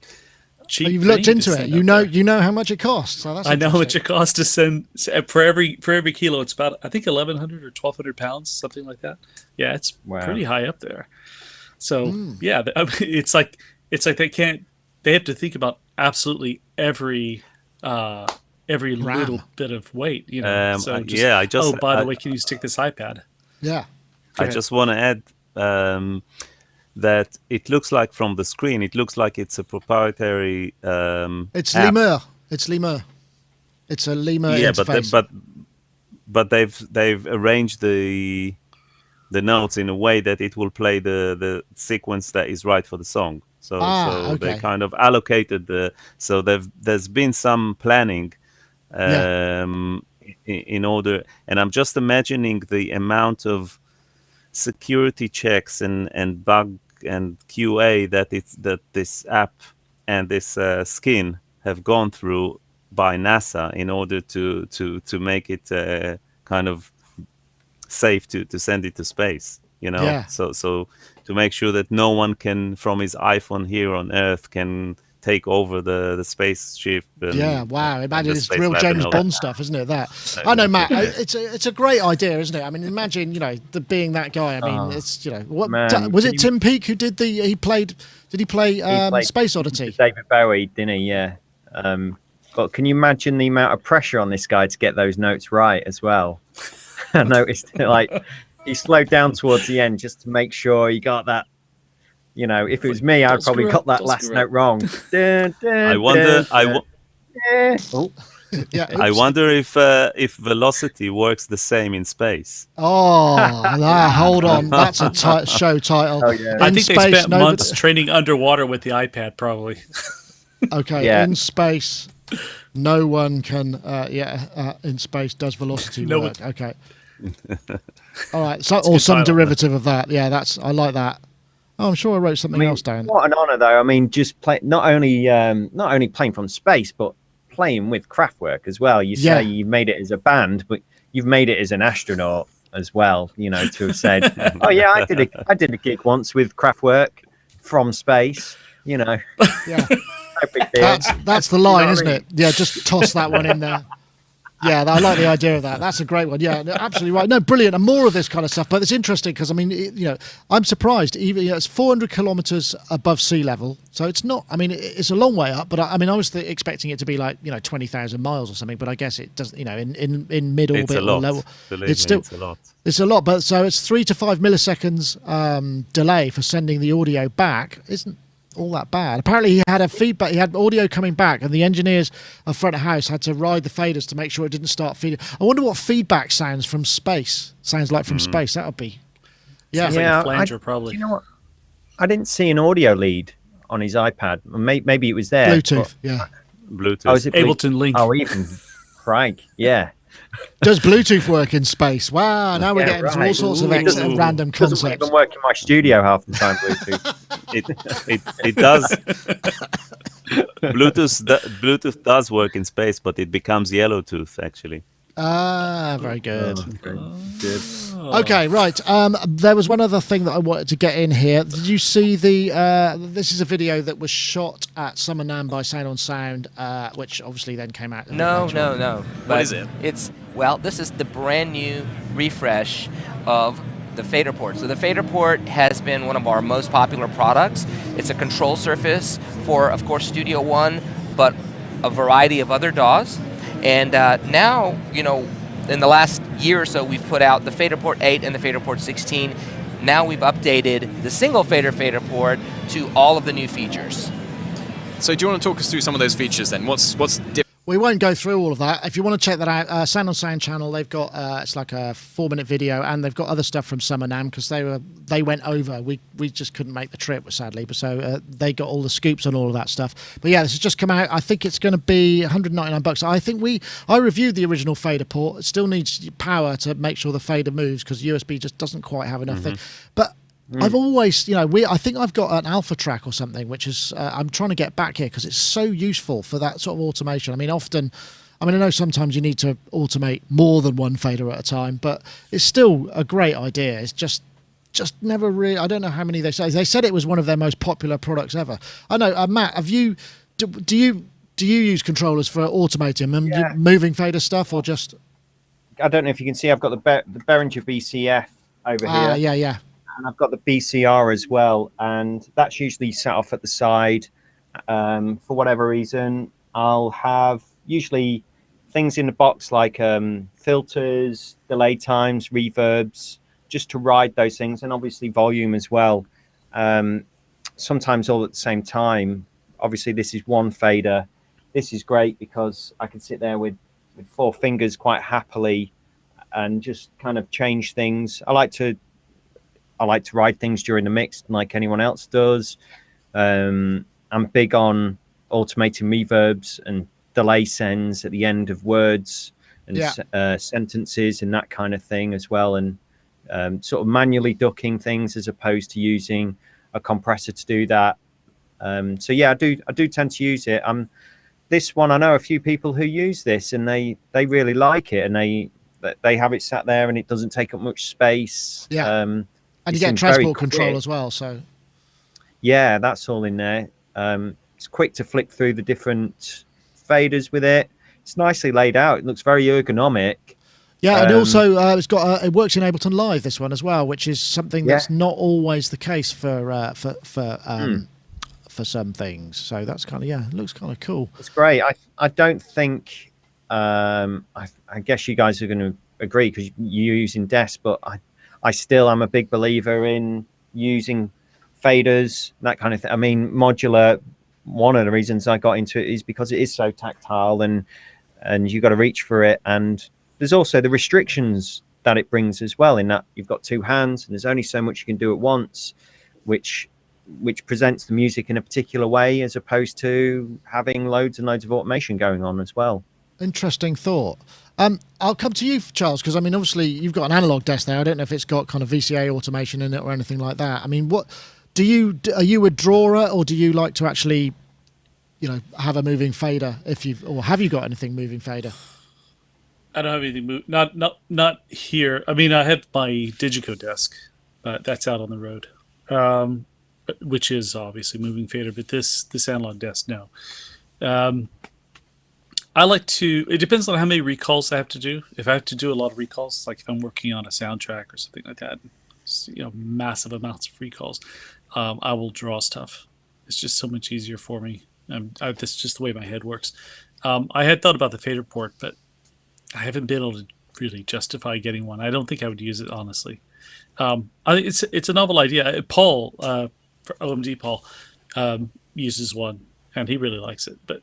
cheap. you've looked thing to into it. send You up know, there. you know how much it costs. So that's I know how much interesting. it costs to send for every kilo. It's about, I think, 1,100 or 1,200 pounds, something like that. Yeah, it's Wow. pretty high up there. So yeah, I mean, it's like they have to think about absolutely every little bit of weight, you know. So just, by the way, can you stick this iPad? Yeah. I just want to add that it looks like from the screen, it looks like it's a proprietary. It's app. Lemur. It's Lemur. It's a Lemur Yeah, interface. but they've arranged the notes in a way that it will play the sequence that is right for the song. So they okay. kind of allocated so there's been some planning in order, and I'm just imagining the amount of security checks and bug and QA that this app and this skin have gone through by NASA in order to make it kind of safe to send it to space, you know. Yeah. So to make sure that no one can from his iPhone here on Earth can take over the spaceship. Wow. Imagine it's space real lab James and all Bond that. stuff, isn't it? That I know, Matt. It's a great idea, isn't it? I mean, imagine being that guy. I mean, it's what man, was it? Tim Peake who did the? He played. Did he play Space Oddity? David Bowie, didn't he? Yeah. But can you imagine the amount of pressure on this guy to get those notes right as well? I noticed like he slowed down towards the end just to make sure he got that. You know, if it was me, I'd probably got that last note wrong. I wonder. Yeah. I wonder if velocity works the same in space. Oh, hold on. That's a show title. Oh, yeah. I think they spent months training underwater with the iPad, probably. Okay, Yeah. in space, no one can. In space does velocity No work? Okay. All right. So, or some derivative of that. Yeah, I like that. Oh, I'm sure I wrote something else down. What an honor, though. I mean, just not only playing from space, but playing with Kraftwerk as well. You say you made it as a band, but you've made it as an astronaut as well. You know, to have said, "Oh yeah, I did a gig once with Kraftwerk from space." You know, Yeah. no big deal. That's the line, You know isn't what I it? Yeah, just toss that one in there. Yeah, I like the idea of that. That's a great one. Yeah, absolutely right. No, brilliant. And more of this kind of stuff. But it's interesting because, I mean, I'm surprised. Even it's 400 kilometers above sea level. So it's not, I mean, it's a long way up. But I was expecting it to be like, 20,000 miles or something. But I guess it doesn't, in mid-orbit It's a lot. or level. Believe It's me, still, it's a lot. It's a lot. But so it's 3 to 5 milliseconds delay for sending the audio back. Isn't all that bad. Apparently he had he had audio coming back, and the engineers of front of house had to ride the faders to make sure it didn't start feeding. I wonder what feedback sounds from space sounds like from space. That would be Sounds like a flanger, probably. You know what? I didn't see an audio lead on his iPad. Maybe it was there. Bluetooth. Yeah. Bluetooth. Oh, is it Ableton Link. Oh, even Craig. Yeah. Does Bluetooth work in space? Wow, now we're getting to all sorts of random Doesn't concepts. even work in my studio half the time. Bluetooth. it does. Bluetooth does work in space, but it becomes yellow tooth actually. Very good. Good. Okay, right. There was one other thing that I wanted to get in here. Did you see this is a video that was shot at Summer NAMM by Sound on Sound, which obviously then came out. No. What is it? This is the brand new refresh of the Faderport. So the Faderport has been one of our most popular products. It's a control surface for, of course, Studio One, but a variety of other DAWs. And now, in the last year or so, we've put out the Faderport 8 and the Faderport 16. Now we've updated the single Faderport to all of the new features. So do you want to talk us through some of those features then? What's different? We won't go through all of that. If you want to check that out, Sound on Sound channel, they've got it's like a 4-minute video, and they've got other stuff from Summer NAMM because they went over. We just couldn't make the trip, sadly, but so they got all the scoops on all of that stuff. But yeah, this has just come out. I think it's going to be $199. I think I reviewed the original fader port. It still needs power to make sure the fader moves because USB just doesn't quite have enough thing. But I've always, I think I've got an alpha track or something, which is, I'm trying to get back here because it's so useful for that sort of automation. I mean, I know sometimes you need to automate more than one fader at a time, but it's still a great idea. It's just never really, I don't know how many they say. They said it was one of their most popular products ever. I know, Matt, do you use controllers for automating and moving fader stuff or just? I don't know if you can see, I've got the Behringer BCF over here. Yeah. And I've got the BCR as well, and that's usually set off at the side. For whatever reason, I'll have usually things in the box like filters, delay times, reverbs, just to ride those things, and obviously volume as well. Sometimes all at the same time. Obviously, this is one fader. This is great because I can sit there with 4 fingers quite happily and just kind of change things. I like to ride things during the mix like anyone else does. I'm big on automating reverbs and delay sends at the end of words and sentences and that kind of thing as well. And sort of manually ducking things as opposed to using a compressor to do that. So yeah, I do tend to use it. This one, I know a few people who use this and they really like it, and they have it sat there and it doesn't take up much space. Yeah. And you get transport control as well, so yeah, that's all in there. It's quick to flick through the different faders with it. It's nicely laid out. It looks very ergonomic. Yeah, and also it works in Ableton Live, this one as well, which is something that's not always the case for some things. So that's kind of it looks kind of cool. It's great. I don't think I guess you guys are going to agree because you're using Des, but I still am a big believer in using faders, that kind of thing. I mean, modular, one of the reasons I got into it is because it is so tactile and you got to reach for it. And there's also the restrictions that it brings as well, in that you've got 2 hands and there's only so much you can do at once, which presents the music in a particular way as opposed to having loads and loads of automation going on as well. Interesting thought. I'll come to you, Charles, because I mean, obviously you've got an analog desk there. I don't know if it's got kind of VCA automation in it or anything like that. I mean, are you a drawer, or do you like to actually, have a moving fader? Or have you got anything moving fader? I don't have anything not here. I mean, I have my Digico desk, but that's out on the road, which is obviously moving fader. But this analog desk, no. I like to, it depends on how many recalls I have to do. If I have to do a lot of recalls, like if I'm working on a soundtrack or something like that, massive amounts of recalls, I will draw stuff. It's just so much easier for me. That's just the way my head works. I had thought about the Faderport, but I haven't been able to really justify getting one. I don't think I would use it, honestly. I think it's a novel idea. Paul, for OMD Paul, uses one, and he really likes it, but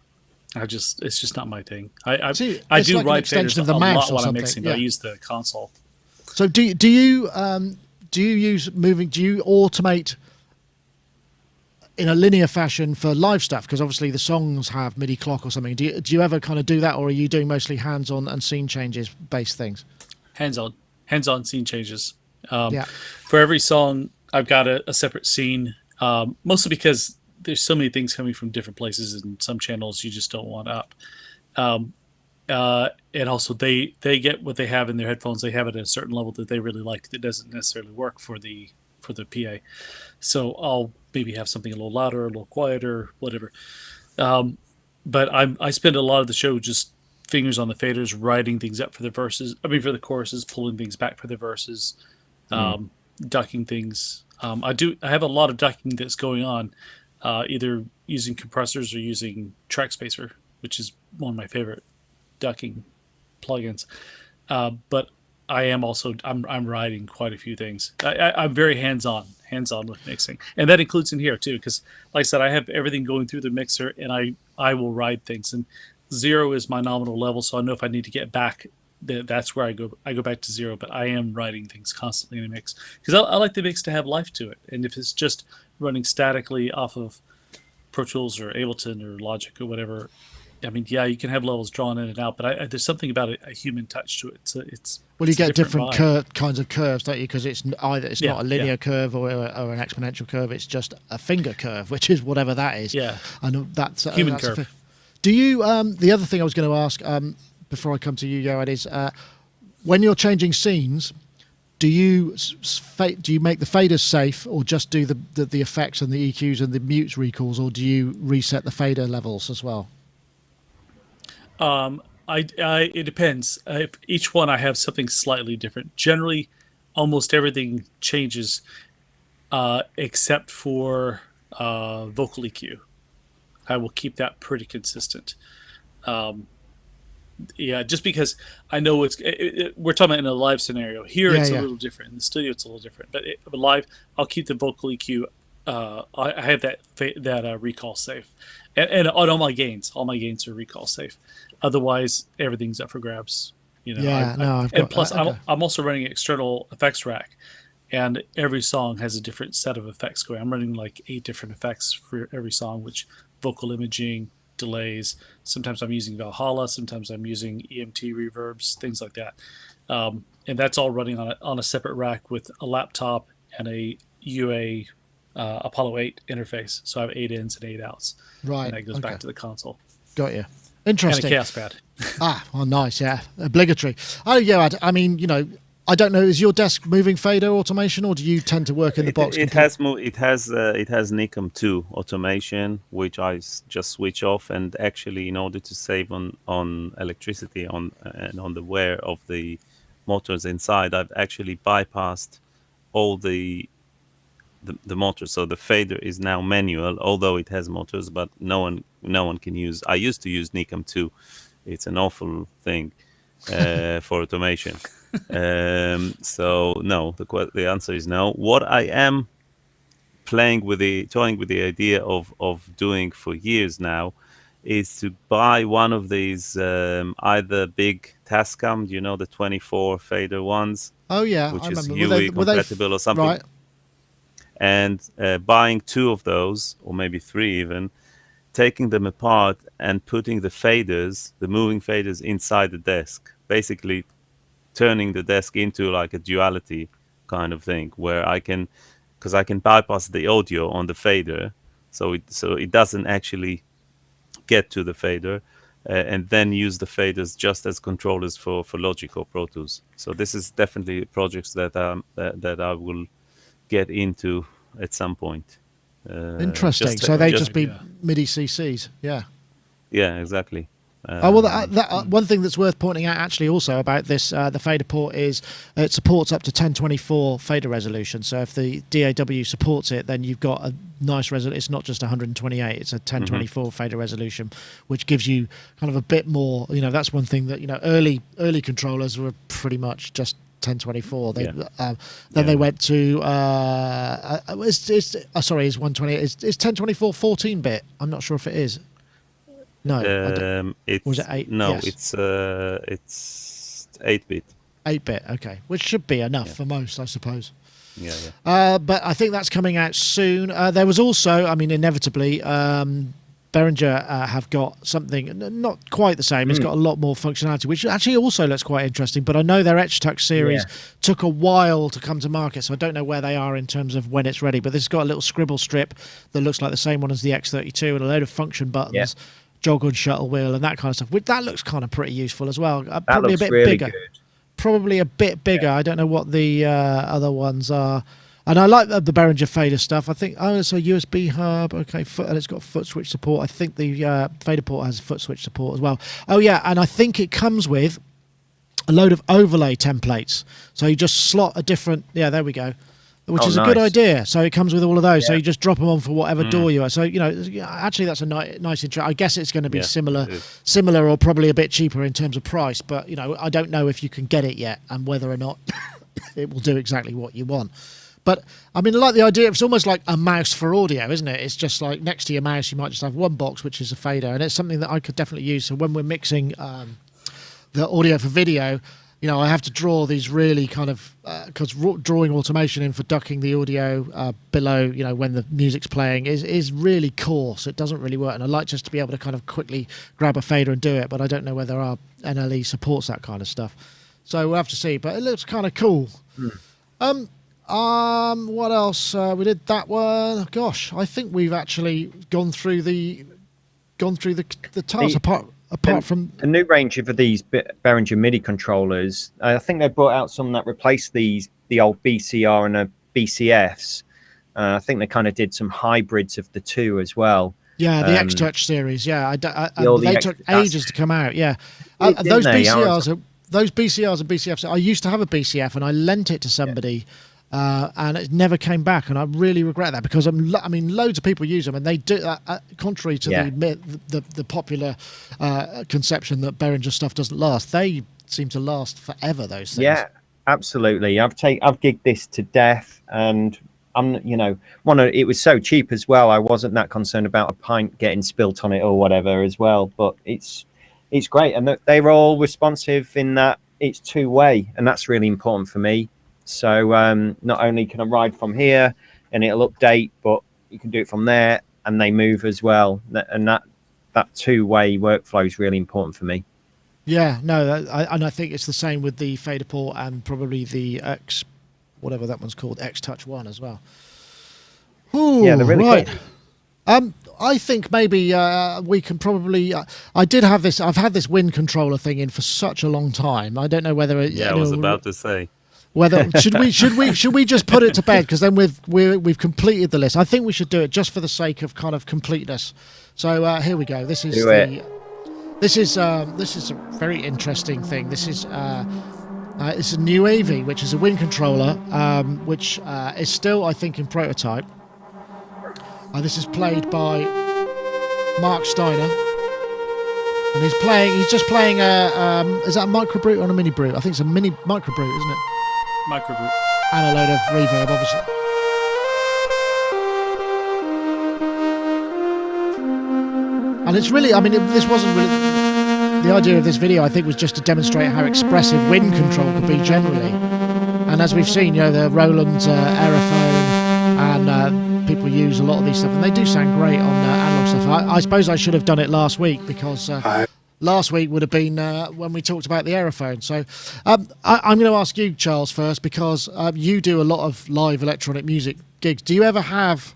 it's just not my thing. I do like ride faders of the a mouse lot when I'm something. mixing, but I use the console. So do you use moving? Do you automate in a linear fashion for live stuff? Because obviously the songs have MIDI clock or something. Do you ever kind of do that, or are you doing mostly hands-on and scene changes based things? Hands-on scene changes. For every song, I've got a separate scene. Mostly because there's so many things coming from different places, and some channels you just don't want up. And also they get what they have in their headphones. They have it at a certain level that they really like that doesn't necessarily work for the PA. So I'll maybe have something a little louder, a little quieter, whatever. But I spend a lot of the show just fingers on the faders, writing things up for the verses. I mean, for the choruses, pulling things back for the verses, ducking things. I have a lot of ducking that's going on, either using compressors or using Track Spacer, which is one of my favorite ducking plugins. But I am also I'm writing quite a few things. I'm very hands-on with mixing, and that includes in here too, because like I said, I have everything going through the mixer, and I will write things. And 0 is my nominal level, so I know if I need to get back, that's where I go back to 0. But I am writing things constantly in a mix because I like the mix to have life to it. And if it's just running statically off of Pro Tools or Ableton or Logic or whatever, I mean, yeah, you can have levels drawn in and out, but there's something about a human touch to it. It's well, you it's a get different vibe. kinds of curves, don't you? Because it's either not a linear curve or an exponential curve. It's just a finger curve, which is whatever that is. Yeah, and that's human that's curve. Do you? The other thing I was going to ask before I come to you, Yoad, is when you're changing scenes, do you make the faders safe, or just do the effects and the EQs and the mutes recalls, or do you reset the fader levels as well? It depends. Each one I have something slightly different. Generally, almost everything changes except for vocal EQ. I will keep that pretty consistent. Just because I know we're talking about in a live scenario. Here it's a little different. In the studio it's a little different. But live, I'll keep the vocal EQ. I have that recall safe, and on all my gains are recall safe. Otherwise, everything's up for grabs. I'm also running an external effects rack, and every song has a different set of effects going. I'm running like 8 different effects for every song, which vocal imaging, delays. Sometimes I'm using Valhalla. Sometimes I'm using EMT reverbs, things like that. And that's all running on a separate rack with a laptop and a UA Apollo 8 interface. So I have 8 ins and 8 outs. Right. And that goes back to the console. Got you. Interesting. And a chaos pad. Well, nice. Yeah. Obligatory. Oh, yeah. I mean, I don't know. Is your desk moving fader automation, or do you tend to work in the box? It has Nicom 2 automation, which I just switch off. And actually, in order to save on electricity and on the wear of the motors inside, I've actually bypassed all the motors. So the fader is now manual, although it has motors, but no one can use. I used to use Nicom 2. It's an awful thing for automation. So no, the answer is no. What I am toying with the idea of doing for years now is to buy one of these either big Tascam, the 24 fader ones. Oh yeah, which I is remember. UE compatible or something. Right. And buying 2 of those, or maybe 3 even, taking them apart and putting the moving faders inside the desk, basically turning the desk into like a duality kind of thing, where I can bypass the audio on the fader, so it doesn't actually get to the fader, and then use the faders just as controllers for Logic or Pro Tools. So this is definitely projects that I will get into at some point. Interesting. So they just be MIDI CCs. Yeah. Yeah, exactly. One thing that's worth pointing out actually also about this, the Faderport, is it supports up to 1024 fader resolution. So if the DAW supports it, then you've got a nice resolution. It's not just 128; it's a 1024 fader resolution, which gives you kind of a bit more. That's one thing that early controllers were pretty much just 1024. They went to is 128. Is 1024 14-bit? I'm not sure if it is. No. Was it 8? No, yes. It's 8-bit. 8-bit, okay. Which should be enough for most, I suppose. Yeah. But I think that's coming out soon. There was also, inevitably, Behringer have got something not quite the same. It's got a lot more functionality, which actually also looks quite interesting. But I know their Etch Touch series took a while to come to market, so I don't know where they are in terms of when it's ready. But this has got a little scribble strip that looks like the same one as the X32 and a load of function buttons. Yeah. Jog and shuttle wheel and that kind of stuff. That looks kind of pretty useful as well. Probably a bit really bigger. Good. Probably a bit bigger. I don't know what the other ones are. And I like the Behringer fader stuff. I think, it's a USB hub. Okay, and it's got foot switch support. I think the Faderport has foot switch support as well. Oh, yeah, and I think it comes with a load of overlay templates. So you just slot a different... Yeah, there we go. Which is a good idea. So it comes with all of those. Yeah. So you just drop them on for whatever door you are. So, actually that's a nice intro. I guess it's going to be similar or probably a bit cheaper in terms of price. But, I don't know if you can get it yet and whether or not it will do exactly what you want. But I mean, I like the idea. It's almost like a mouse for audio, isn't it? It's just like next to your mouse, you might just have one box, which is a fader, and it's something that I could definitely use. So when we're mixing the audio for video, you know, I have to draw these really kind of because drawing automation in for ducking the audio below, you know, when the music's playing is really coarse. It doesn't really work, and I like just to be able to kind of quickly grab a fader and do it. But I don't know whether our NLE supports that kind of stuff, so we'll have to see. But it looks kind of cool. What else? We did that one. Gosh, I think we've actually gone through the tasks apart from the new range of these Behringer MIDI controllers. I think they brought out some that replaced the old BCR and BCFs. I think they kind of did some hybrids of the two as well. Yeah, the X-Touch series. Yeah, they took ages to come out. Yeah, those BCRs and BCFs. I used to have a BCF and I lent it to somebody. And it never came back, and I really regret that because I mean, loads of people use them, and they do. Contrary to the popular conception that Behringer stuff doesn't last, they seem to last forever. Those things. Yeah, absolutely. I've gigged this to death, and it was so cheap as well. I wasn't that concerned about a pint getting spilt on it or whatever as well. But it's great, and they're all responsive in that it's two-way, and that's really important for me. So not only can I ride from here and it'll update, but you can do it from there and they move as well. And that two-way workflow is really important for me. Yeah, no, and I think it's the same with the Faderport and probably the X, whatever that one's called, X-Touch 1 as well. Ooh, yeah, they're really right. Cool. I think maybe we can probably. I've had this Wind controller thing in for such a long time. I don't know whether. I was about to say. Whether should we just put it to bed because then we've completed the list. I think we should do it just for the sake of kind of completeness. So here we go. This is a very interesting thing. This is it's a NuEVI, which is a Wind controller, which is still I think in prototype. This is played by Mark Steiner, and he's just playing is that a microbrute or a mini brute? I think it's a mini microbrute, isn't it? Microbrute. And a load of reverb, obviously. And it's really, I mean, this wasn't really... The idea of this video, I think, was just to demonstrate how expressive wind control could be generally. And as we've seen, you know, the Roland Aerophone and people use a lot of these stuff, and they do sound great on analog stuff. I suppose I should have done it last week because... last week would have been when we talked about the Aerophone. So I'm going to ask you, Charles, first, because you do a lot of live electronic music gigs. Do you ever has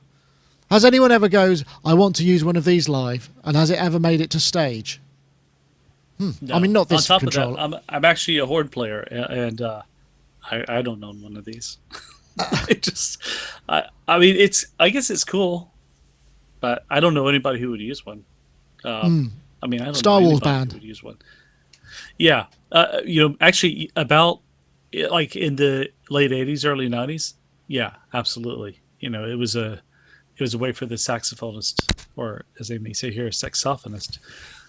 anyone ever goes, I want to use one of these live, and has it ever made it to stage? No. I mean, not this controller. Of that, I'm actually a horn player, and I don't own one of these. I mean, I guess it's cool, but I don't know anybody who would use one. I mean, I don't Star know Wars band who would use one. Yeah, actually, about like in the late '80s, early '90s. Yeah, absolutely. It was a way for the saxophonist, or as they may say here, a saxophonist,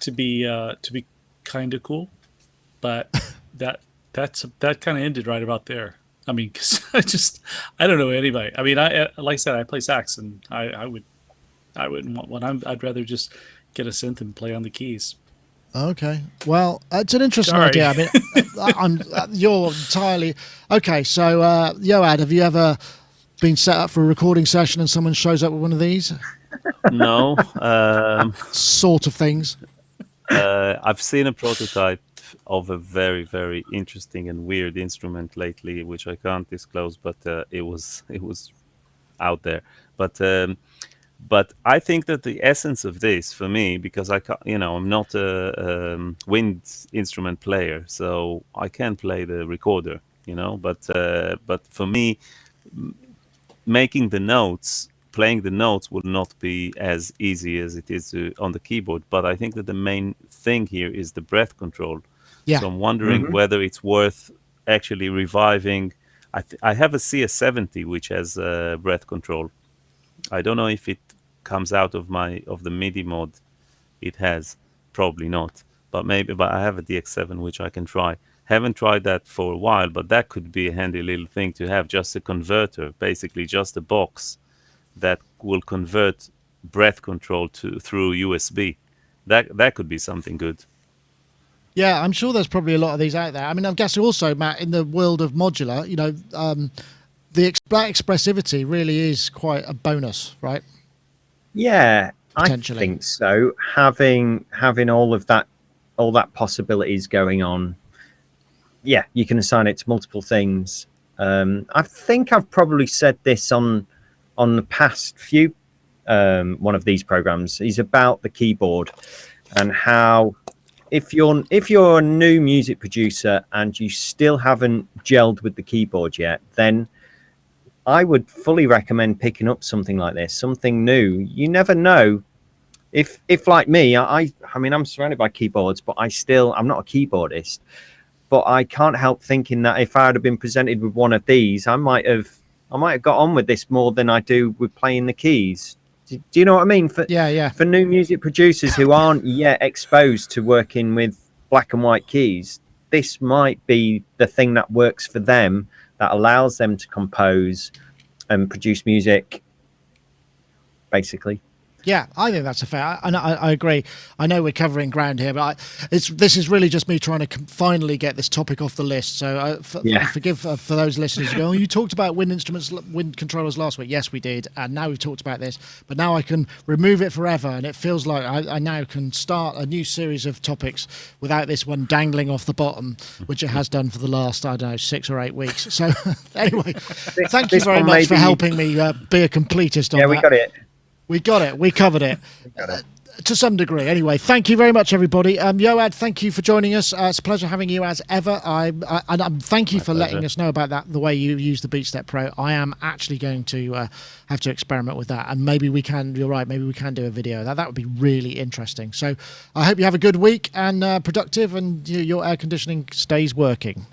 to be kind of cool. But that kind of ended right about there. I mean, because I don't know anybody. I mean, like I said, I play sax, and I wouldn't want one. I'd rather just get a synth and play on the keys. Okay, well, it's an interesting idea. I mean, you're entirely okay. So, Yoad, have you ever been set up for a recording session and someone shows up with one of these? No. Sort of things. I've seen a prototype of a very, very interesting and weird instrument lately, which I can't disclose, but it was out there. But I think that the essence of this, for me, because I'm not a wind instrument player, so I can play the recorder, But for me, making the notes, playing the notes will not be as easy as it is on the keyboard. But I think that the main thing here is the breath control. Yeah. So I'm wondering whether it's worth actually reviving. I have a CS70 which has breath control. I don't know if it comes out of the MIDI mod. It has, probably not, but I have a DX7 which I can try. Haven't tried that for a while, but that could be a handy little thing to have, just a converter, basically just a box that will convert breath control through USB. That could be something good. Yeah, I'm sure there's probably a lot of these out there. I mean, I'm guessing also, Matt, in the world of modular, the expressivity really is quite a bonus, right? Yeah, I Potentially. think so. Having all that possibilities going on. Yeah, you can assign it to multiple things. I think I've probably said this on the past few one of these programs is about the keyboard and how if you're a new music producer and you still haven't gelled with the keyboard yet, then I would fully recommend picking up something like this, something new. You never know. If like me, I mean, I'm surrounded by keyboards, but I'm not a keyboardist. But I can't help thinking that if I had been presented with one of these, I might have got on with this more than I do with playing the keys. Do you know what I mean? For new music producers who aren't yet exposed to working with black and white keys, this might be the thing that works for them, that allows them to compose and produce music, basically. Yeah, I think that's a fair. I agree. I know we're covering ground here, but this is really just me trying to finally get this topic off the list. So forgive for those listeners who go, "Oh, you talked about wind controllers last week." Yes, we did, and now we've talked about this. But now I can remove it forever, and it feels like I now can start a new series of topics without this one dangling off the bottom, which it has done for the last 6 or 8 weeks. So anyway, thank you very much for helping me be a completist on that. Yeah, we got it. We got it. We covered it. To some degree. Anyway, thank you very much, everybody. Yoad, thank you for joining us. It's a pleasure having you as ever. Thank you for letting us know about that, the way you use the BeatStep Pro. I am actually going to have to experiment with that. And maybe we can, you're right, maybe we can do a video. That would be really interesting. So I hope you have a good week and productive, and your air conditioning stays working.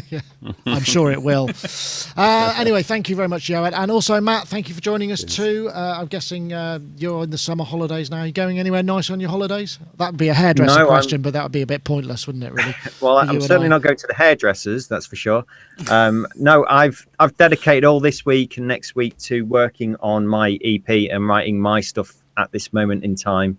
Yeah, I'm sure it will. Anyway, thank you very much, Yoad. And also, Matt, thank you for joining us too. I'm guessing you're in the summer holidays now. Are you going anywhere nice on your holidays? That would be a hairdresser question, but that would be a bit pointless, wouldn't it, really? Well, I'm certainly not going to the hairdressers, that's for sure. No, I've dedicated all this week and next week to working on my EP and writing my stuff at this moment in time.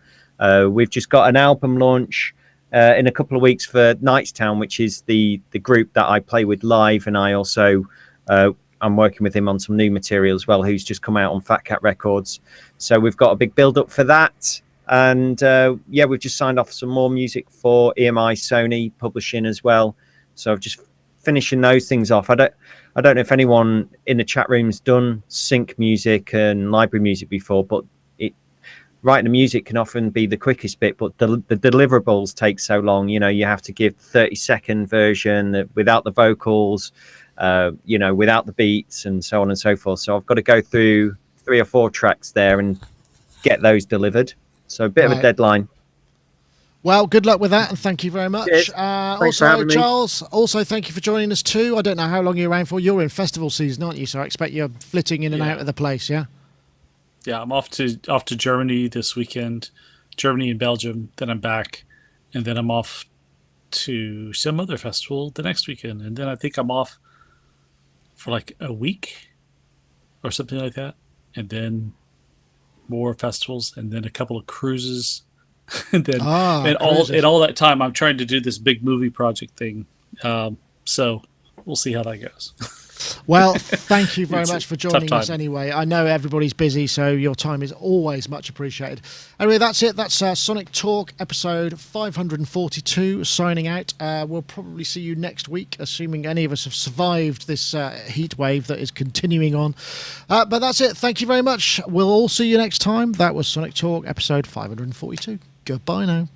We've just got an album launch in a couple of weeks for Knightstown, which is the group that I play with live, and I also I'm working with him on some new material as well, who's just come out on Fat Cat Records. So we've got a big build up for that, and we've just signed off some more music for EMI Sony Publishing as well. So just finishing those things off. I don't know if anyone in the chat room's done sync music and library music before, but writing the music can often be the quickest bit, but the deliverables take so long. You have to give 30-second version without the vocals, without the beats, and so on and so forth. So I've got to go through 3 or 4 tracks there and get those delivered. So a bit of a deadline. Well, good luck with that, and thank you very much. Thanks for having me. Charles, also thank you for joining us too. I don't know how long you're around for. You're in festival season, aren't you? So I expect you're flitting in and out of the place, yeah? Yeah, I'm off to Germany this weekend, Germany and Belgium. Then I'm back, and then I'm off to some other festival the next weekend, and then I think I'm off for like a week or something like that, and then more festivals, and then a couple of cruises, and then all that time I'm trying to do this big movie project thing. So we'll see how that goes. Well, thank you very much for joining us anyway. I know everybody's busy, so your time is always much appreciated. Anyway, that's it. That's Sonic Talk episode 542 signing out. We'll probably see you next week, assuming any of us have survived this heat wave that is continuing on. But that's it. Thank you very much. We'll all see you next time. That was Sonic Talk episode 542. Goodbye now.